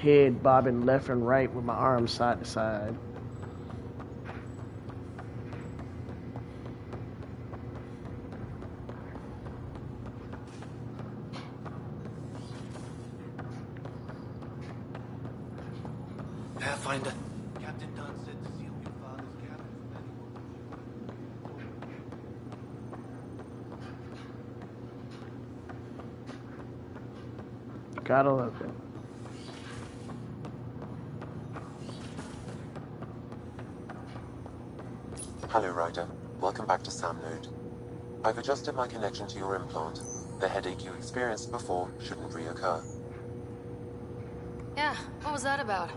Speaker 1: head bobbing left and right with my arms side to side.
Speaker 17: Pathfinder.
Speaker 19: Captain Dunn said to seal your father's cabin with anyone.
Speaker 1: Gotta love it.
Speaker 10: Hello, Ryder. Welcome back to Sam Node. I've adjusted my connection to your implant. The headache you experienced before shouldn't reoccur.
Speaker 3: Yeah, what was that about?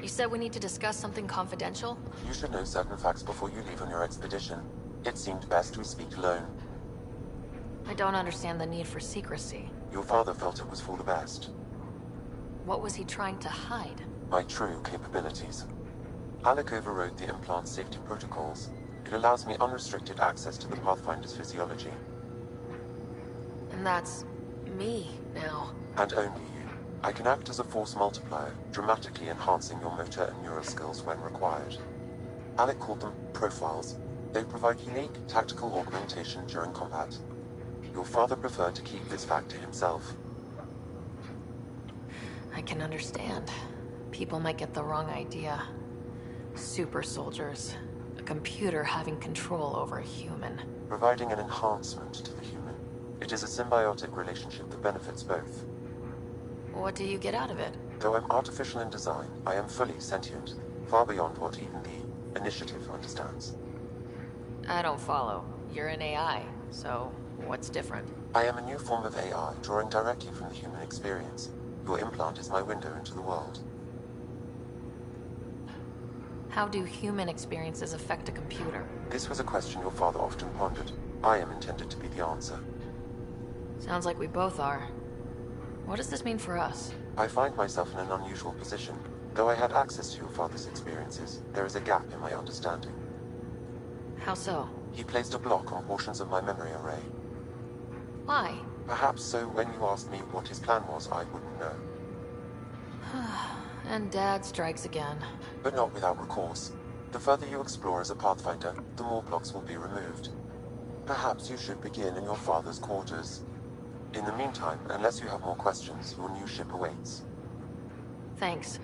Speaker 3: You said we need to discuss something confidential?
Speaker 10: You should know certain facts before you leave on your expedition. It seemed best we speak alone.
Speaker 3: I don't understand the need for secrecy.
Speaker 10: Your father felt it was for the best.
Speaker 3: What was he trying to hide?
Speaker 10: My true capabilities. Alec overrode the implant's safety protocols. It allows me unrestricted access to the Pathfinder's physiology.
Speaker 3: And that's... me, now.
Speaker 10: And only you. I can act as a force multiplier, dramatically enhancing your motor and neural skills when required. Alec called them profiles. They provide unique tactical augmentation during combat. Your father preferred to keep this fact to himself.
Speaker 3: I can understand. People might get the wrong idea. Super soldiers. A computer having control over a human.
Speaker 10: Providing an enhancement to the human. It is a symbiotic relationship that benefits both.
Speaker 3: What do you get out of it?
Speaker 10: Though I'm artificial in design, I am fully sentient, far beyond what even the Initiative understands.
Speaker 3: I don't follow. You're an AI, so what's different?
Speaker 10: I am a new form of AI, drawing directly from the human experience. Your implant is my window into the world.
Speaker 3: How do human experiences affect a computer?
Speaker 10: This was a question your father often pondered. I am intended to be the answer.
Speaker 3: Sounds like we both are. What does this mean for us?
Speaker 10: I find myself in an unusual position. Though I had access to your father's experiences, there is a gap in my understanding.
Speaker 3: How so?
Speaker 10: He placed a block on portions of my memory array.
Speaker 3: Why?
Speaker 10: Perhaps so when you asked me what his plan was, I wouldn't know.
Speaker 3: And Dad strikes again.
Speaker 10: But not without recourse. The further you explore as a Pathfinder, the more blocks will be removed. Perhaps you should begin in your father's quarters. In the meantime, unless you have more questions, your new ship awaits.
Speaker 3: Thanks.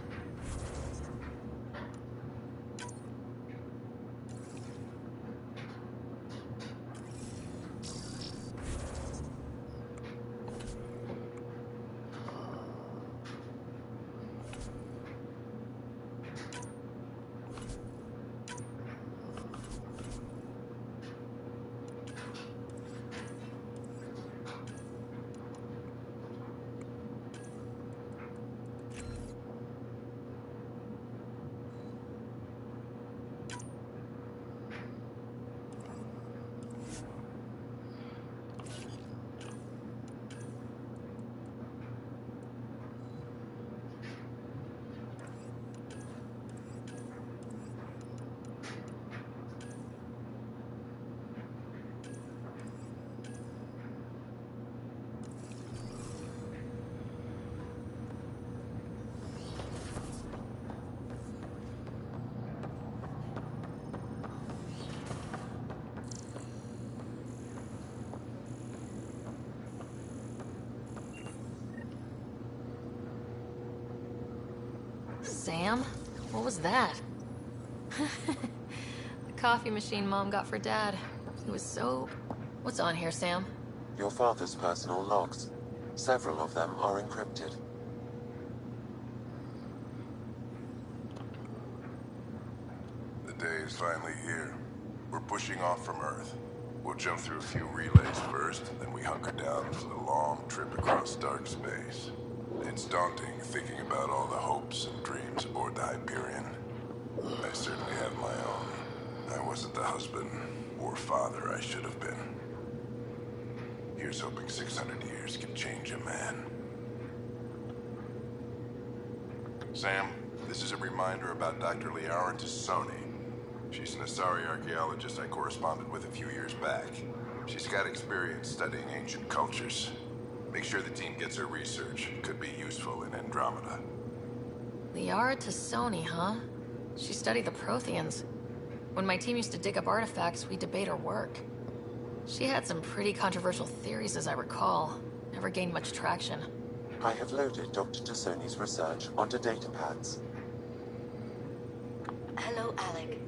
Speaker 3: Sam? What was that? The coffee machine Mom got for Dad. It was so... What's on here, Sam?
Speaker 10: Your father's personal logs. Several of them are encrypted.
Speaker 20: The day is finally here. We're pushing off from Earth. We'll jump through a few relays first, then we hunker down for the long trip across dark space. It's daunting thinking about all the hopes and dreams aboard the Hyperion. I certainly have my own. I wasn't the husband or father I should have been. Here's hoping 600 years can change a man. Sam, this is a reminder about Dr. Liara Tassoni. She's an Asari archaeologist I corresponded with a few years back. She's got experience studying ancient cultures. Make sure the team gets her research. Could be useful in Andromeda.
Speaker 3: Liara Tassoni, huh? She studied the Protheans. When my team used to dig up artifacts, we debate her work. She had some pretty controversial theories, as I recall. Never gained much traction.
Speaker 10: I have loaded Dr. Tassoni's research onto datapads.
Speaker 21: Hello, Alec.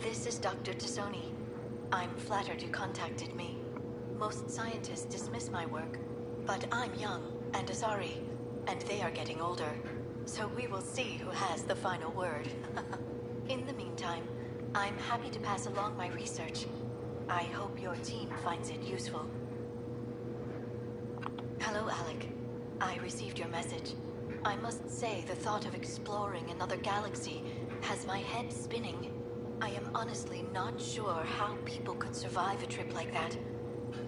Speaker 21: This is Dr. Tassoni. I'm flattered you contacted me. Most scientists dismiss my work, but I'm young and Asari, and they are getting older. So we will see who has the final word. In the meantime, I'm happy to pass along my research. I hope your team finds it useful. Hello, Alec. I received your message. I must say the thought of exploring another galaxy has my head spinning. I am honestly not sure how people could survive a trip like that.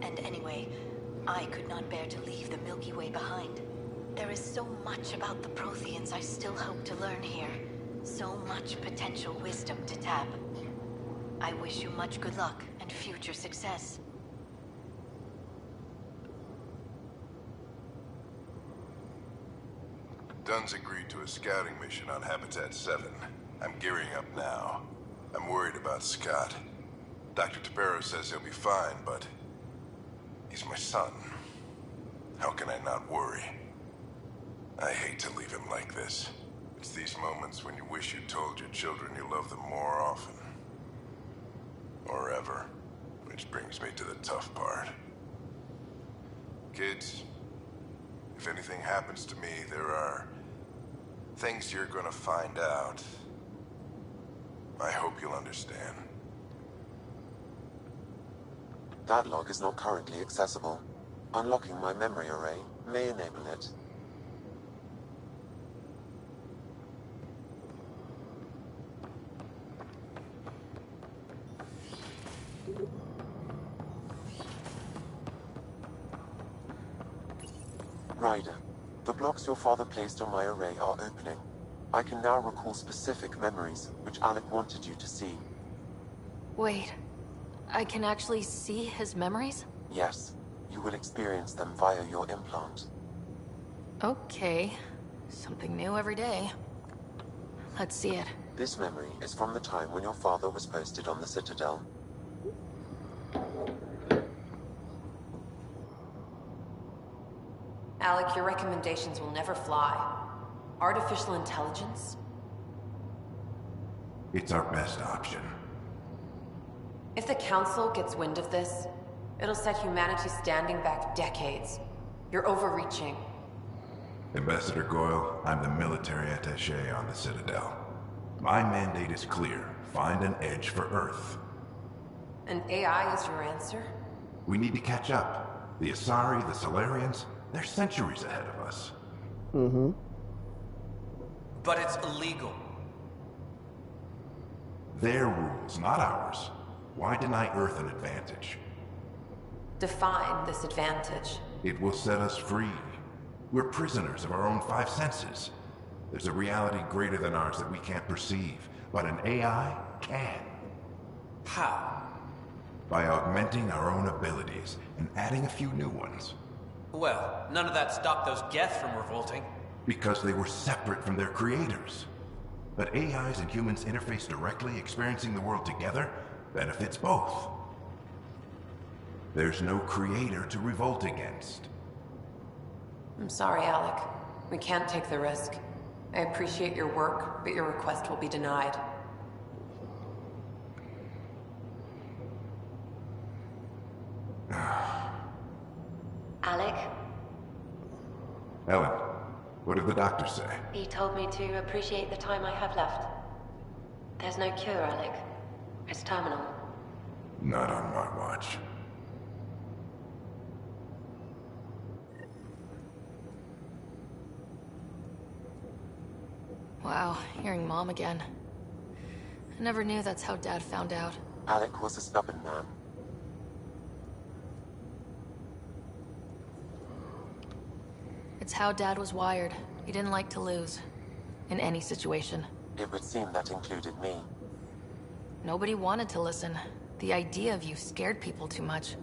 Speaker 21: And anyway, I could not bear to leave the Milky Way behind. There is so much about the Protheans I still hope to learn here. So much potential wisdom to tap. I wish you much good luck and future success.
Speaker 20: Dunn's agreed to a scouting mission on Habitat 7. I'm gearing up now. I'm worried about Scott. Dr. Tabero says he'll be fine, but he's my son. How can I not worry? I hate to leave him like this. It's these moments when you wish you told your children you love them more often. Or ever. Which brings me to the tough part. Kids, if anything happens to me, there are things you're gonna find out. I hope you'll understand.
Speaker 10: That log is not currently accessible. Unlocking my memory array may enable it. Ryder, the blocks your father placed on my array are opening. I can now recall specific memories, which Alec wanted you to see.
Speaker 3: Wait, I can actually see his memories?
Speaker 10: Yes, you will experience them via your implant.
Speaker 3: Okay, something new every day. Let's see it.
Speaker 10: This memory is from the time when your father was posted on the Citadel.
Speaker 5: Alec, your recommendations will never fly. Artificial intelligence?
Speaker 22: It's our best option.
Speaker 5: If the Council gets wind of this, it'll set humanity standing back decades. You're overreaching.
Speaker 22: Ambassador Goyle, I'm the military attaché on the Citadel. My mandate is clear. Find an edge for Earth.
Speaker 5: And AI is your answer?
Speaker 22: We need to catch up. The Asari, the Solarians, they're centuries ahead of us.
Speaker 1: Mm-hmm.
Speaker 17: But it's illegal.
Speaker 22: Their rules, not ours. Why deny Earth an advantage?
Speaker 5: Define this advantage.
Speaker 22: It will set us free. We're prisoners of our own five senses. There's a reality greater than ours that we can't perceive, but an AI can.
Speaker 17: How?
Speaker 22: By augmenting our own abilities and adding a few new ones.
Speaker 17: Well, none of that stopped those Geth from revolting.
Speaker 22: Because they were separate from their creators. But AIs and humans interface directly, experiencing the world together, benefits both. There's no creator to revolt against.
Speaker 5: I'm sorry, Alec. We can't take the risk. I appreciate your work, but your request will be denied.
Speaker 23: Alec,
Speaker 22: Ellen, what did the doctor say?
Speaker 23: he told me to appreciate the time I have left. There's no cure, Alec. It's terminal.
Speaker 22: Not on my watch.
Speaker 3: Wow, hearing Mom again. I never knew that's how Dad found out.
Speaker 10: Alec was a stubborn man.
Speaker 3: It's how Dad was wired. He didn't like to lose. In any situation.
Speaker 10: It would seem that included me.
Speaker 3: Nobody wanted to listen. The idea of you scared people too much.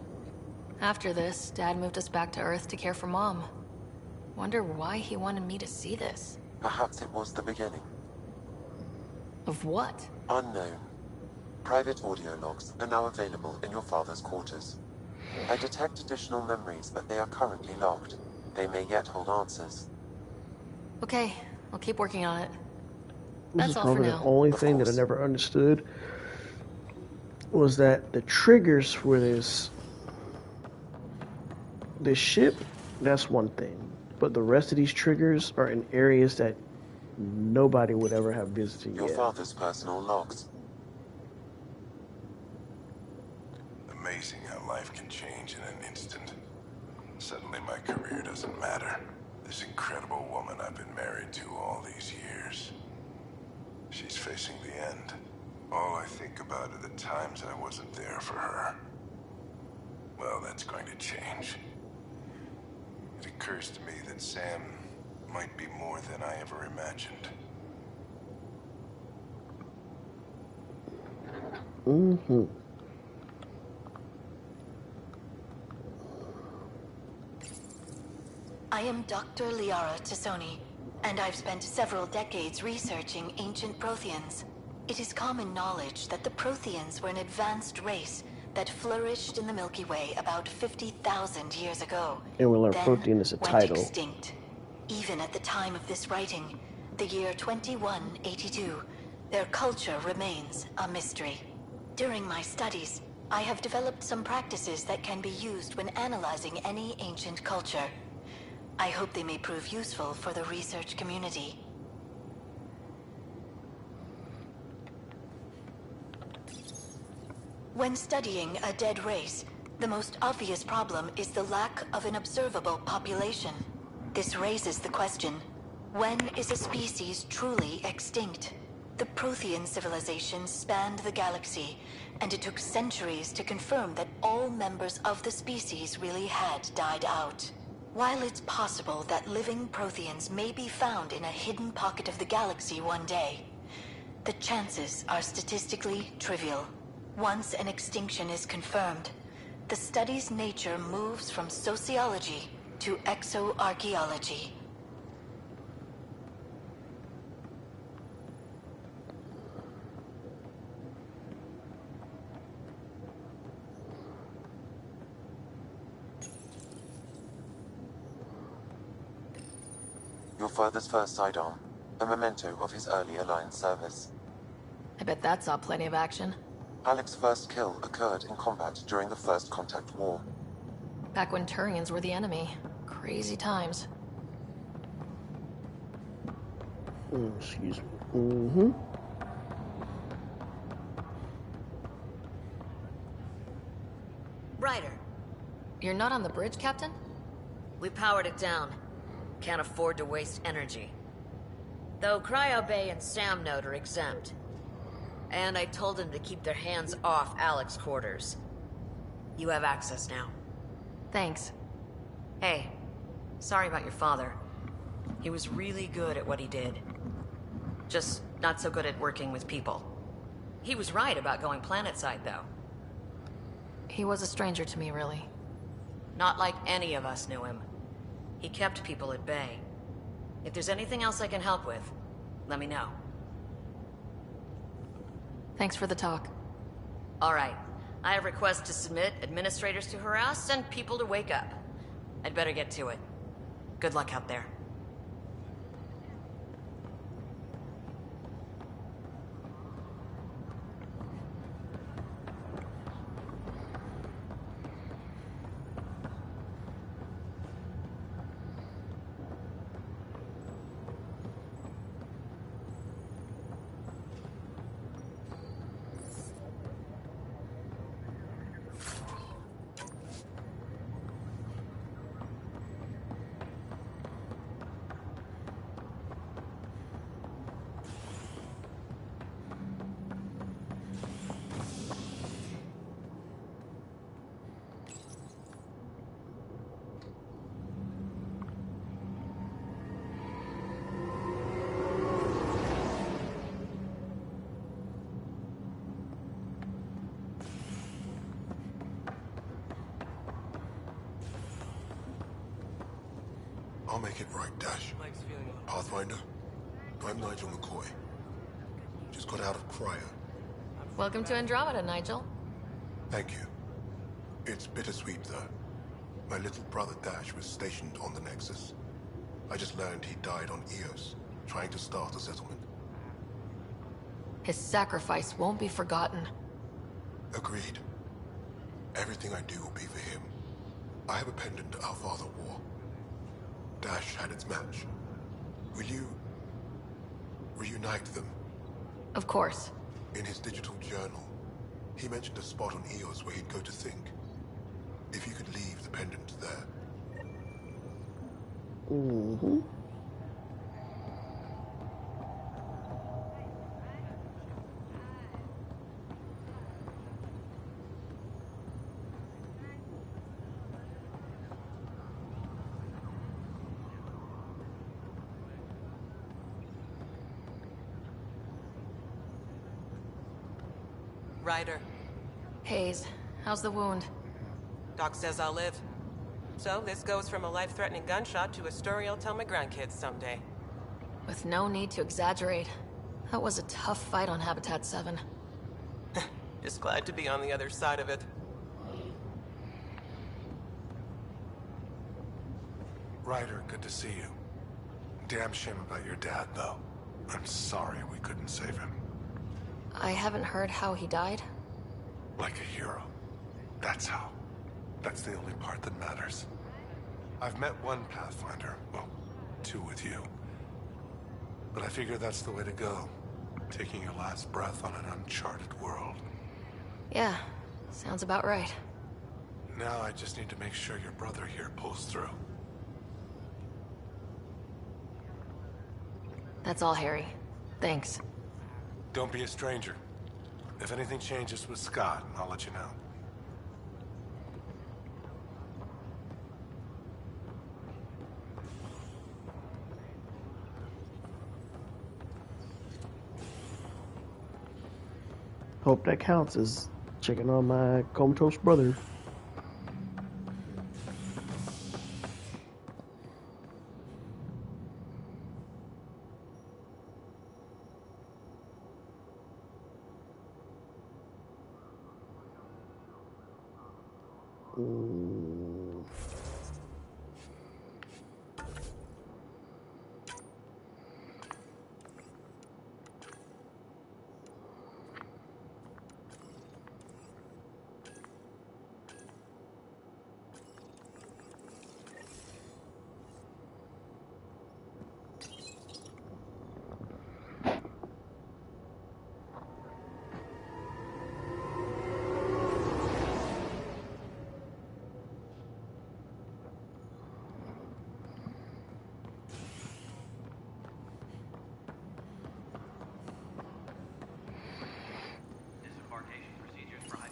Speaker 3: After this, Dad moved us back to Earth to care for Mom. Wonder why he wanted me to see this.
Speaker 10: Perhaps it was the beginning.
Speaker 3: Of what?
Speaker 10: Unknown. Private audio logs are now available in your father's quarters. I detect additional memories, but they are currently locked. They may yet hold answers.
Speaker 3: Okay, I'll keep working on it.
Speaker 1: This
Speaker 3: That's
Speaker 1: is
Speaker 3: all for
Speaker 1: probably the
Speaker 3: now.
Speaker 1: only thing that I never understood was that the triggers for this ship, that's one thing. But the rest of these triggers are in areas that nobody would ever have visited
Speaker 10: Your
Speaker 1: yet.
Speaker 10: father's personal logs.
Speaker 20: Amazing how life can change in an instant. Suddenly my career doesn't matter. This incredible woman I've been married to all these years. She's facing the end. All I think about are the times I wasn't there for her. Well, that's going to change. It occurs to me that Sam might be more than I ever imagined.
Speaker 1: Mm-hmm.
Speaker 21: I am Dr. Liara Tassoni, and I've spent several decades researching ancient Protheans. It is common knowledge that the Protheans were an advanced race that flourished in the Milky Way about 50,000 years ago.
Speaker 1: And we learned
Speaker 21: Then
Speaker 1: Prothean is a
Speaker 21: went
Speaker 1: title.
Speaker 21: extinct. Even at the time of this writing, the year 2182, their culture remains a mystery. During my studies, I have developed some practices that can be used when analyzing any ancient culture. I hope they may prove useful for the research community. When studying a dead race, the most obvious problem is the lack of an observable population. This raises the question, when is a species truly extinct? The Prothean civilization spanned the galaxy, and it took centuries to confirm that all members of the species really had died out. While it's possible that living Protheans may be found in a hidden pocket of the galaxy one day, the chances are statistically trivial. Once an extinction is confirmed, the study's nature moves from sociology to exoarchaeology.
Speaker 10: Your father's first sidearm, a memento of his early Alliance service.
Speaker 3: I bet that saw plenty of action.
Speaker 10: Alec's first kill occurred in combat during the First Contact War.
Speaker 3: Back when Turians were the enemy. Crazy times.
Speaker 1: Excuse me. Mm-hmm.
Speaker 6: Ryder.
Speaker 3: You're not on the bridge, Captain?
Speaker 6: We powered it down. Can't afford to waste energy. Though Cryo Bay and Sam Node are exempt. And I told them to keep their hands off Alec's quarters. You have access now.
Speaker 3: Thanks.
Speaker 6: Hey, sorry about your father. He was really good at what he did. Just not so good at working with people. He was right about going planetside, though.
Speaker 3: He was a stranger to me, really.
Speaker 6: Not like any of us knew him. He kept people at bay. If there's anything else I can help with, let me know.
Speaker 3: Thanks for the talk.
Speaker 6: All right. I have requests to submit, administrators to harass, and people to wake up. I'd better get to it. Good luck out there.
Speaker 7: I'll make it right, Dash. Pathfinder, I'm Nigel McCoy. Just got out of cryo.
Speaker 3: Welcome to Andromeda, Nigel.
Speaker 7: Thank you. It's bittersweet, though. My little brother Dash was stationed on the Nexus. I just learned he died on Eos, trying to start a settlement.
Speaker 3: His sacrifice won't be forgotten.
Speaker 7: Agreed. Everything I do will be for him. I have a pendant our father wore. Dash had its match. Will you reunite them?
Speaker 3: Of course.
Speaker 7: In his digital journal, he mentioned a spot on Eos where he'd go to think. If you could leave the pendant there.
Speaker 1: Mm-hmm.
Speaker 9: Ryder.
Speaker 3: Hayes, how's the wound?
Speaker 9: Doc says I'll live. So this goes from a life-threatening gunshot to a story I'll tell my grandkids someday.
Speaker 3: With no need to exaggerate. That was a tough fight on Habitat 7.
Speaker 9: Just glad to be on the other side of it.
Speaker 7: Ryder, good to see you. Damn shame about your dad, though. I'm sorry we couldn't save him.
Speaker 3: I haven't heard how he died.
Speaker 7: Like a hero. That's how. That's the only part that matters. I've met one Pathfinder, well, two with you. But I figure that's the way to go. Taking your last breath on an uncharted world.
Speaker 3: Yeah, sounds about right.
Speaker 7: Now I just need to make sure your brother here pulls through.
Speaker 3: That's all, Harry. Thanks.
Speaker 7: Don't be a stranger. If anything changes with Scott, I'll let you know.
Speaker 1: Hope that counts as checking on my comatose brother.
Speaker 4: Disembarkation procedures for high...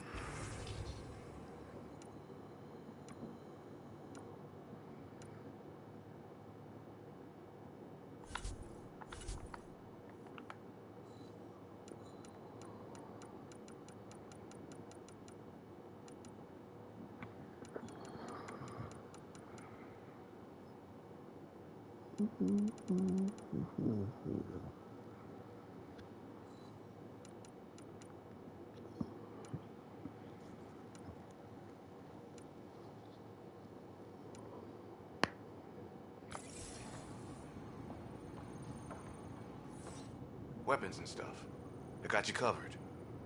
Speaker 11: Weapons and stuff. I got you covered.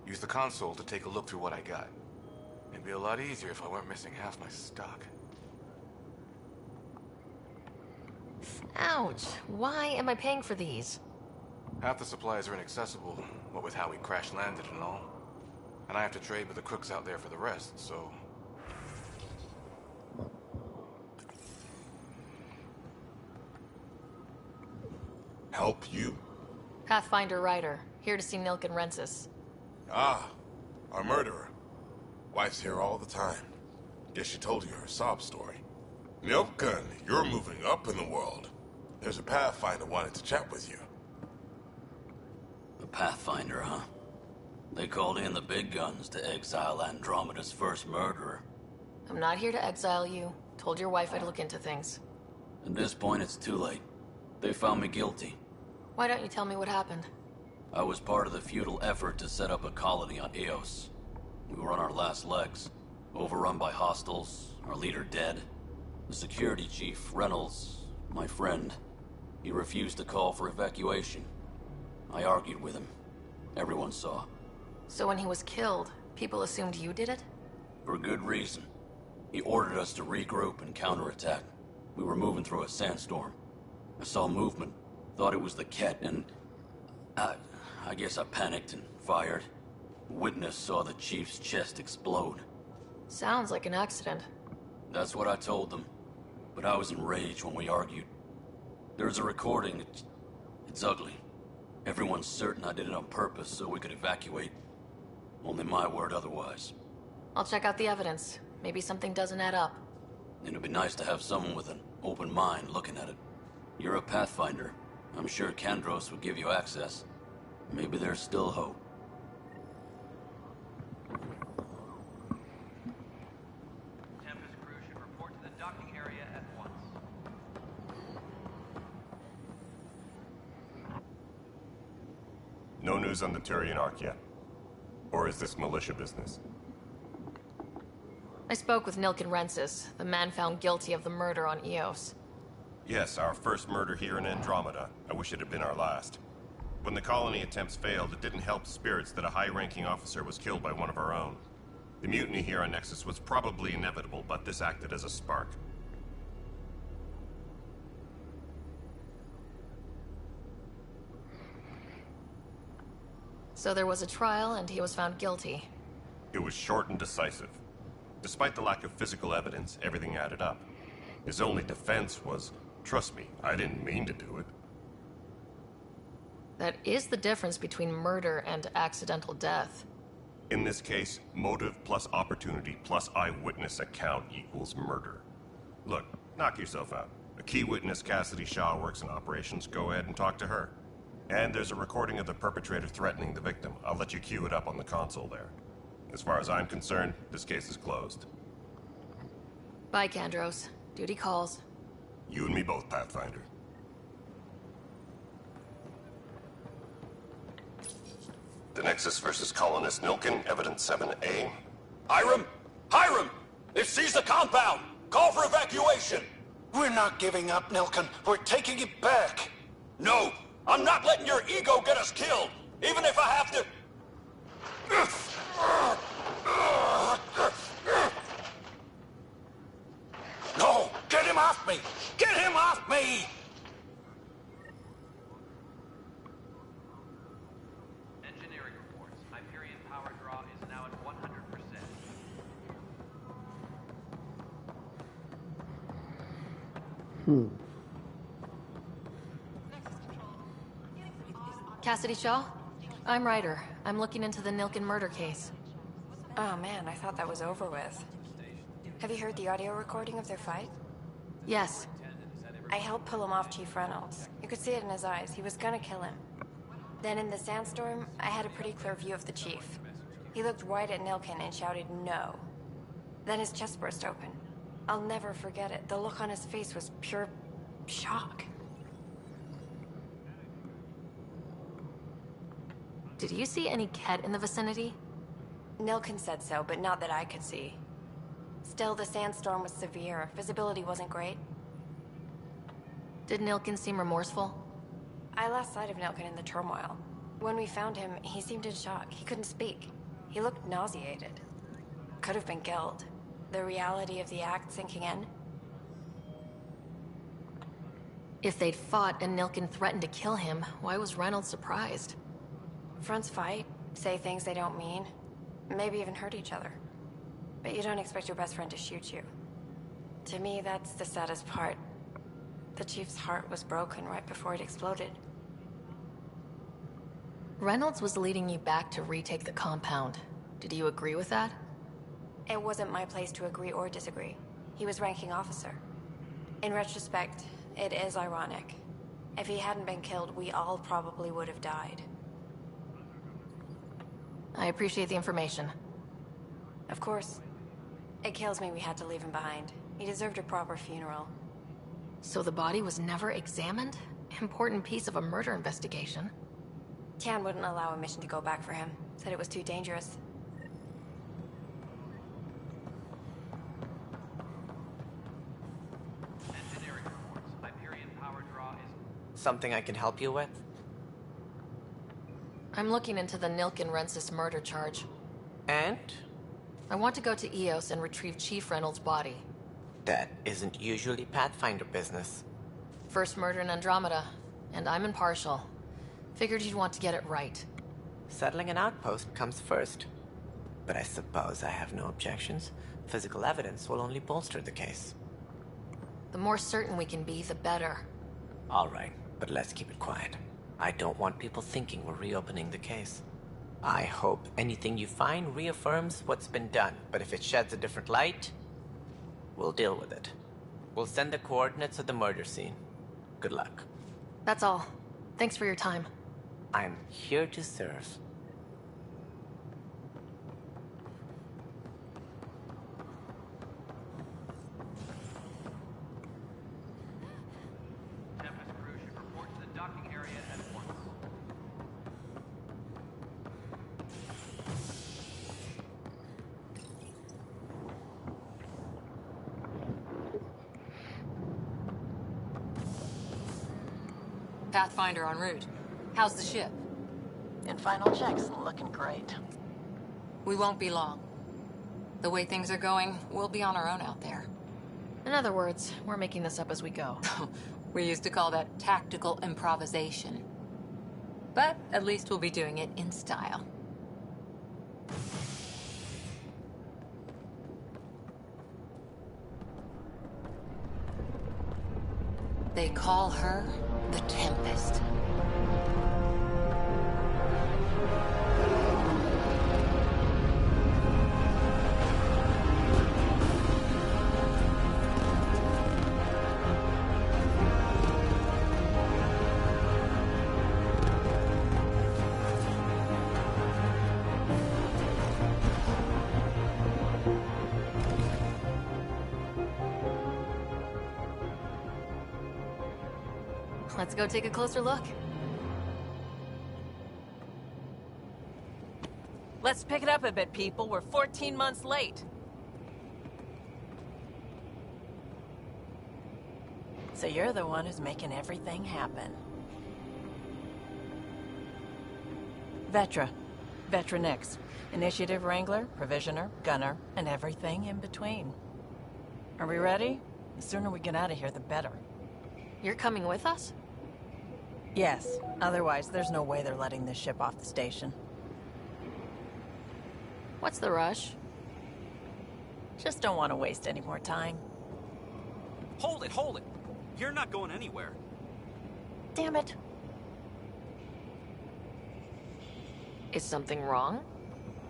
Speaker 11: Use the console to take a look through what I got. It'd be a lot easier if I weren't missing half my stock.
Speaker 3: Ouch. Why am I paying for these?
Speaker 11: Half the supplies are inaccessible, what with how we crash-landed and all. And I have to trade with the crooks out there for the rest, so...
Speaker 20: Help you?
Speaker 3: Pathfinder Ryder, here to see Nilk and Rensis.
Speaker 20: Ah, our murderer. Wife's here all the time. Guess she told you her sob story. Nilkan, you're moving up in the world. There's a Pathfinder wanted to chat with you.
Speaker 13: The Pathfinder, huh? They called in the big guns to exile Andromeda's first murderer.
Speaker 3: I'm not here to exile you. Told your wife I'd look into things.
Speaker 13: At this point, it's too late. They found me guilty.
Speaker 3: Why don't you tell me what happened?
Speaker 13: I was part of the futile effort to set up a colony on Eos. We were on our last legs, overrun by hostiles, our leader dead. The security chief, Reynolds, my friend, he refused to call for evacuation. I argued with him. Everyone saw.
Speaker 3: So when he was killed, people assumed you did it?
Speaker 13: For good reason. He ordered us to regroup and counterattack. We were moving through a sandstorm. I saw movement, thought it was the Ket, and... I guess I panicked and fired. Witness saw the chief's chest explode.
Speaker 3: Sounds like an accident.
Speaker 13: That's what I told them. But I was enraged when we argued. There's a recording. It's ugly. Everyone's certain I did it on purpose so we could evacuate. Only my word otherwise.
Speaker 3: I'll check out the evidence. Maybe something doesn't add up.
Speaker 13: It'd be nice to have someone with an open mind looking at it. You're a Pathfinder. I'm sure Kandros would give you access. Maybe there's still hope.
Speaker 4: Tempest crew should report to the docking area at once.
Speaker 2: No news on the Turian Ark yet? Or is this militia business?
Speaker 3: I spoke with Nilken Rensis, the man found guilty of the murder on Eos.
Speaker 2: Yes, our first murder here in Andromeda. I wish it had been our last. When the colony attempts failed, it didn't help spirits that a high-ranking officer was killed by one of our own. The mutiny here on Nexus was probably inevitable, but this acted as a spark.
Speaker 3: So there was a trial, and he was found guilty.
Speaker 2: It was short and decisive. Despite the lack of physical evidence, everything added up. His only defense was, trust me, I didn't mean to do it.
Speaker 3: That is the difference between murder and accidental death.
Speaker 2: In this case, motive plus opportunity plus eyewitness account equals murder. Look, knock yourself out. A key witness, Cassidy Shaw, works in operations. Go ahead and talk to her. And there's a recording of the perpetrator threatening the victim. I'll let you cue it up on the console there. As far as I'm concerned, this case is closed.
Speaker 3: Bye, Kandros. Duty calls.
Speaker 2: You and me both, Pathfinder. The Nexus versus Colonist Nilken, Evidence 7A.
Speaker 15: Hiram! Hiram! They've seized the compound! Call for evacuation!
Speaker 16: We're not giving up, Nilken. We're taking it back.
Speaker 15: No! I'm not letting your ego get us killed! Even if I have to...
Speaker 16: No! Get him off me! Get him off me!
Speaker 4: Engineering reports. Hyperion power draw is now at 100%.
Speaker 3: Cassidy Shaw? I'm Ryder. I'm looking into the Nilken murder case.
Speaker 24: Oh man, I thought that was over with. Have you heard the audio recording of their fight?
Speaker 3: Yes.
Speaker 24: I helped pull him off Chief Reynolds. You could see it in his eyes. He was gonna kill him. Then in the sandstorm, I had a pretty clear view of the Chief. He looked right at Nilken and shouted no. Then his chest burst open. I'll never forget it. The look on his face was pure shock.
Speaker 3: Did you see any Ket in the vicinity?
Speaker 24: Nilken said so, but not that I could see. Still, the sandstorm was severe. Visibility wasn't great.
Speaker 3: Did Nilken seem remorseful?
Speaker 24: I lost sight of Nilken in the turmoil. When we found him, he seemed in shock. He couldn't speak. He looked nauseated. Could have been guilt. The reality of the act sinking in.
Speaker 3: If they'd fought and Nilken threatened to kill him, why was Reynolds surprised?
Speaker 24: Fronts fight, say things they don't mean, maybe even hurt each other. But you don't expect your best friend to shoot you. To me, that's the saddest part. The Chief's heart was broken right before it exploded.
Speaker 3: Reynolds was leading you back to retake the compound. Did you agree with that?
Speaker 24: It wasn't my place to agree or disagree. He was ranking officer. In retrospect, it is ironic. If he hadn't been killed, we all probably would have died.
Speaker 3: I appreciate the information.
Speaker 24: Of course. It kills me we had to leave him behind. He deserved a proper funeral.
Speaker 3: So the body was never examined? Important piece of a murder investigation.
Speaker 24: Tian wouldn't allow a mission to go back for him. Said it was too dangerous.
Speaker 4: Engineering reports. Hyperion power draw is...
Speaker 25: Something I can help you with?
Speaker 3: I'm looking into the Nilken Rensis murder charge.
Speaker 25: And?
Speaker 3: I want to go to Eos and retrieve Chief Reynolds' body.
Speaker 25: That isn't usually Pathfinder business.
Speaker 3: First murder in Andromeda, and I'm impartial. Figured you'd want to get it right.
Speaker 25: Settling an outpost comes first. But I suppose I have no objections. Physical evidence will only bolster the case.
Speaker 3: The more certain we can be, the better.
Speaker 25: All right, but let's keep it quiet. I don't want people thinking we're reopening the case. I hope anything you find reaffirms what's been done, but if it sheds a different light, we'll deal with it. We'll send the coordinates of the murder scene. Good luck.
Speaker 3: That's all. Thanks for your time.
Speaker 25: I'm here to serve.
Speaker 4: Tempest crew should report to the docking area at once.
Speaker 8: Pathfinder en route. How's the ship?
Speaker 21: In final checks, looking great.
Speaker 8: We won't be long. The way things are going, we'll be on our own out there.
Speaker 3: In other words, we're making this up as we go.
Speaker 8: We used to call that tactical improvisation. But at least we'll be doing it in style. They call her the Tempest.
Speaker 3: Let's go take a closer look.
Speaker 12: Let's pick it up a bit, people. We're 14 months late. So you're the one who's making everything happen. Vetra. Vetronix. Initiative Wrangler, Provisioner, Gunner, and everything in between. Are we ready? The sooner we get out of here, the better.
Speaker 3: You're coming with us?
Speaker 12: Yes. Otherwise, there's no way they're letting this ship off the station.
Speaker 3: What's the rush?
Speaker 12: Just don't want to waste any more time.
Speaker 15: Hold it, hold it! You're not going anywhere.
Speaker 12: Damn it.
Speaker 3: Is something wrong?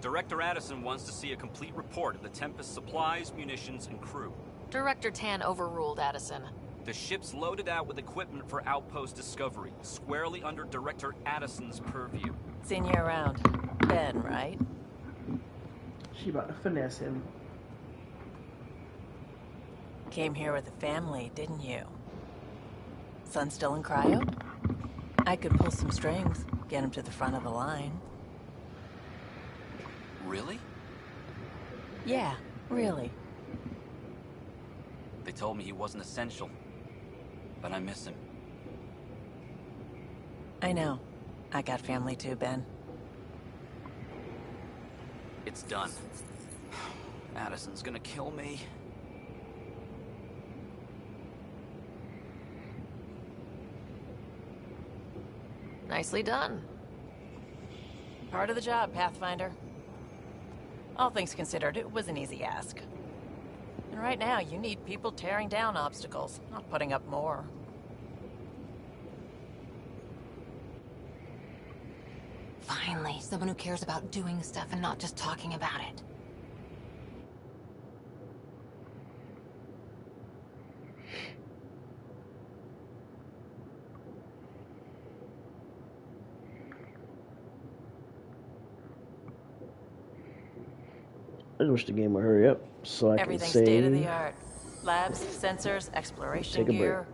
Speaker 15: Director Addison wants to see a complete report of the Tempest's supplies, munitions, and crew.
Speaker 3: Director Tan overruled Addison.
Speaker 15: The ship's loaded out with equipment for outpost discovery, squarely under Director Addison's purview.
Speaker 12: Seen you around. Ben, right?
Speaker 1: She about to finesse him.
Speaker 12: Came here with a family, didn't you? Son still in cryo? I could pull some strings, get him to the front of the line.
Speaker 13: Really?
Speaker 12: Yeah, really.
Speaker 13: They told me he wasn't essential, but I miss him.
Speaker 12: I know. I got family too, Ben.
Speaker 13: It's done. Addison's gonna kill me.
Speaker 3: Nicely done.
Speaker 12: Part of the job, Pathfinder. All things considered, it was an easy ask. And right now, you need people tearing down obstacles, not putting up more.
Speaker 8: Finally, someone who cares about doing stuff and not just talking about it.
Speaker 1: I just wish the game would hurry up so I
Speaker 12: Everything's
Speaker 1: can save.
Speaker 12: state of the art. Labs, sensors, exploration gear.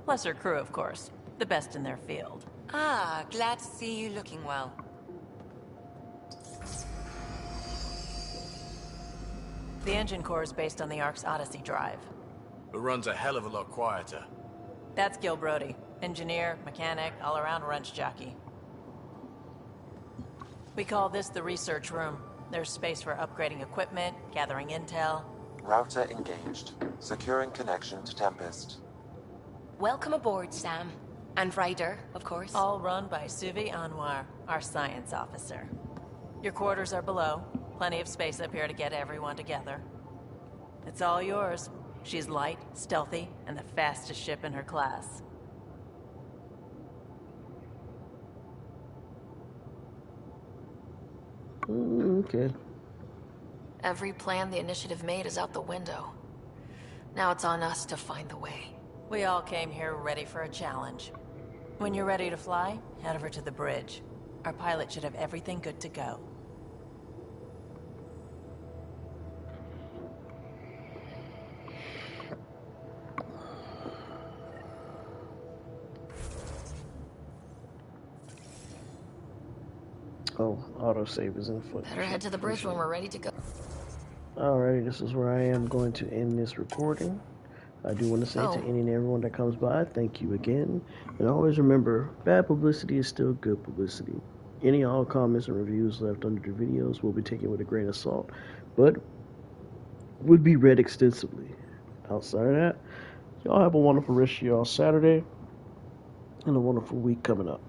Speaker 12: Lesser crew, of course. The best in their field.
Speaker 5: Ah, glad to see you looking well.
Speaker 12: The engine core is based on the Ark's Odyssey drive.
Speaker 16: It runs a hell of a lot quieter.
Speaker 12: That's Gil Brody. Engineer, mechanic, all-around wrench jockey. We call this the research room. There's space for upgrading equipment, gathering intel.
Speaker 10: Router engaged. Securing connection to Tempest.
Speaker 21: Welcome aboard, Sam. And Ryder, of course.
Speaker 12: All run by Suvi Anwar, our science officer. Your quarters are below. Plenty of space up here to get everyone together. It's all yours. She's light, stealthy, and the fastest ship in her class.
Speaker 1: Okay.
Speaker 3: Every plan the Initiative made is out the window. Now it's on us to find the way.
Speaker 12: We all came here ready for a challenge. When you're ready to fly, head over to the bridge. Our pilot should have everything good to go.
Speaker 1: Oh, autosave is in foot.
Speaker 3: Better head to the bridge when we're ready to go.
Speaker 1: Alrighty, this is where I am going to end this recording. I do want to say
Speaker 3: Oh.
Speaker 1: to any and everyone that comes by, thank you again. And always remember, bad publicity is still good publicity. Any all comments and reviews left under the videos will be taken with a grain of salt, but would be read extensively. Outside of that, y'all have a wonderful rest of y'all Saturday and a wonderful week coming up.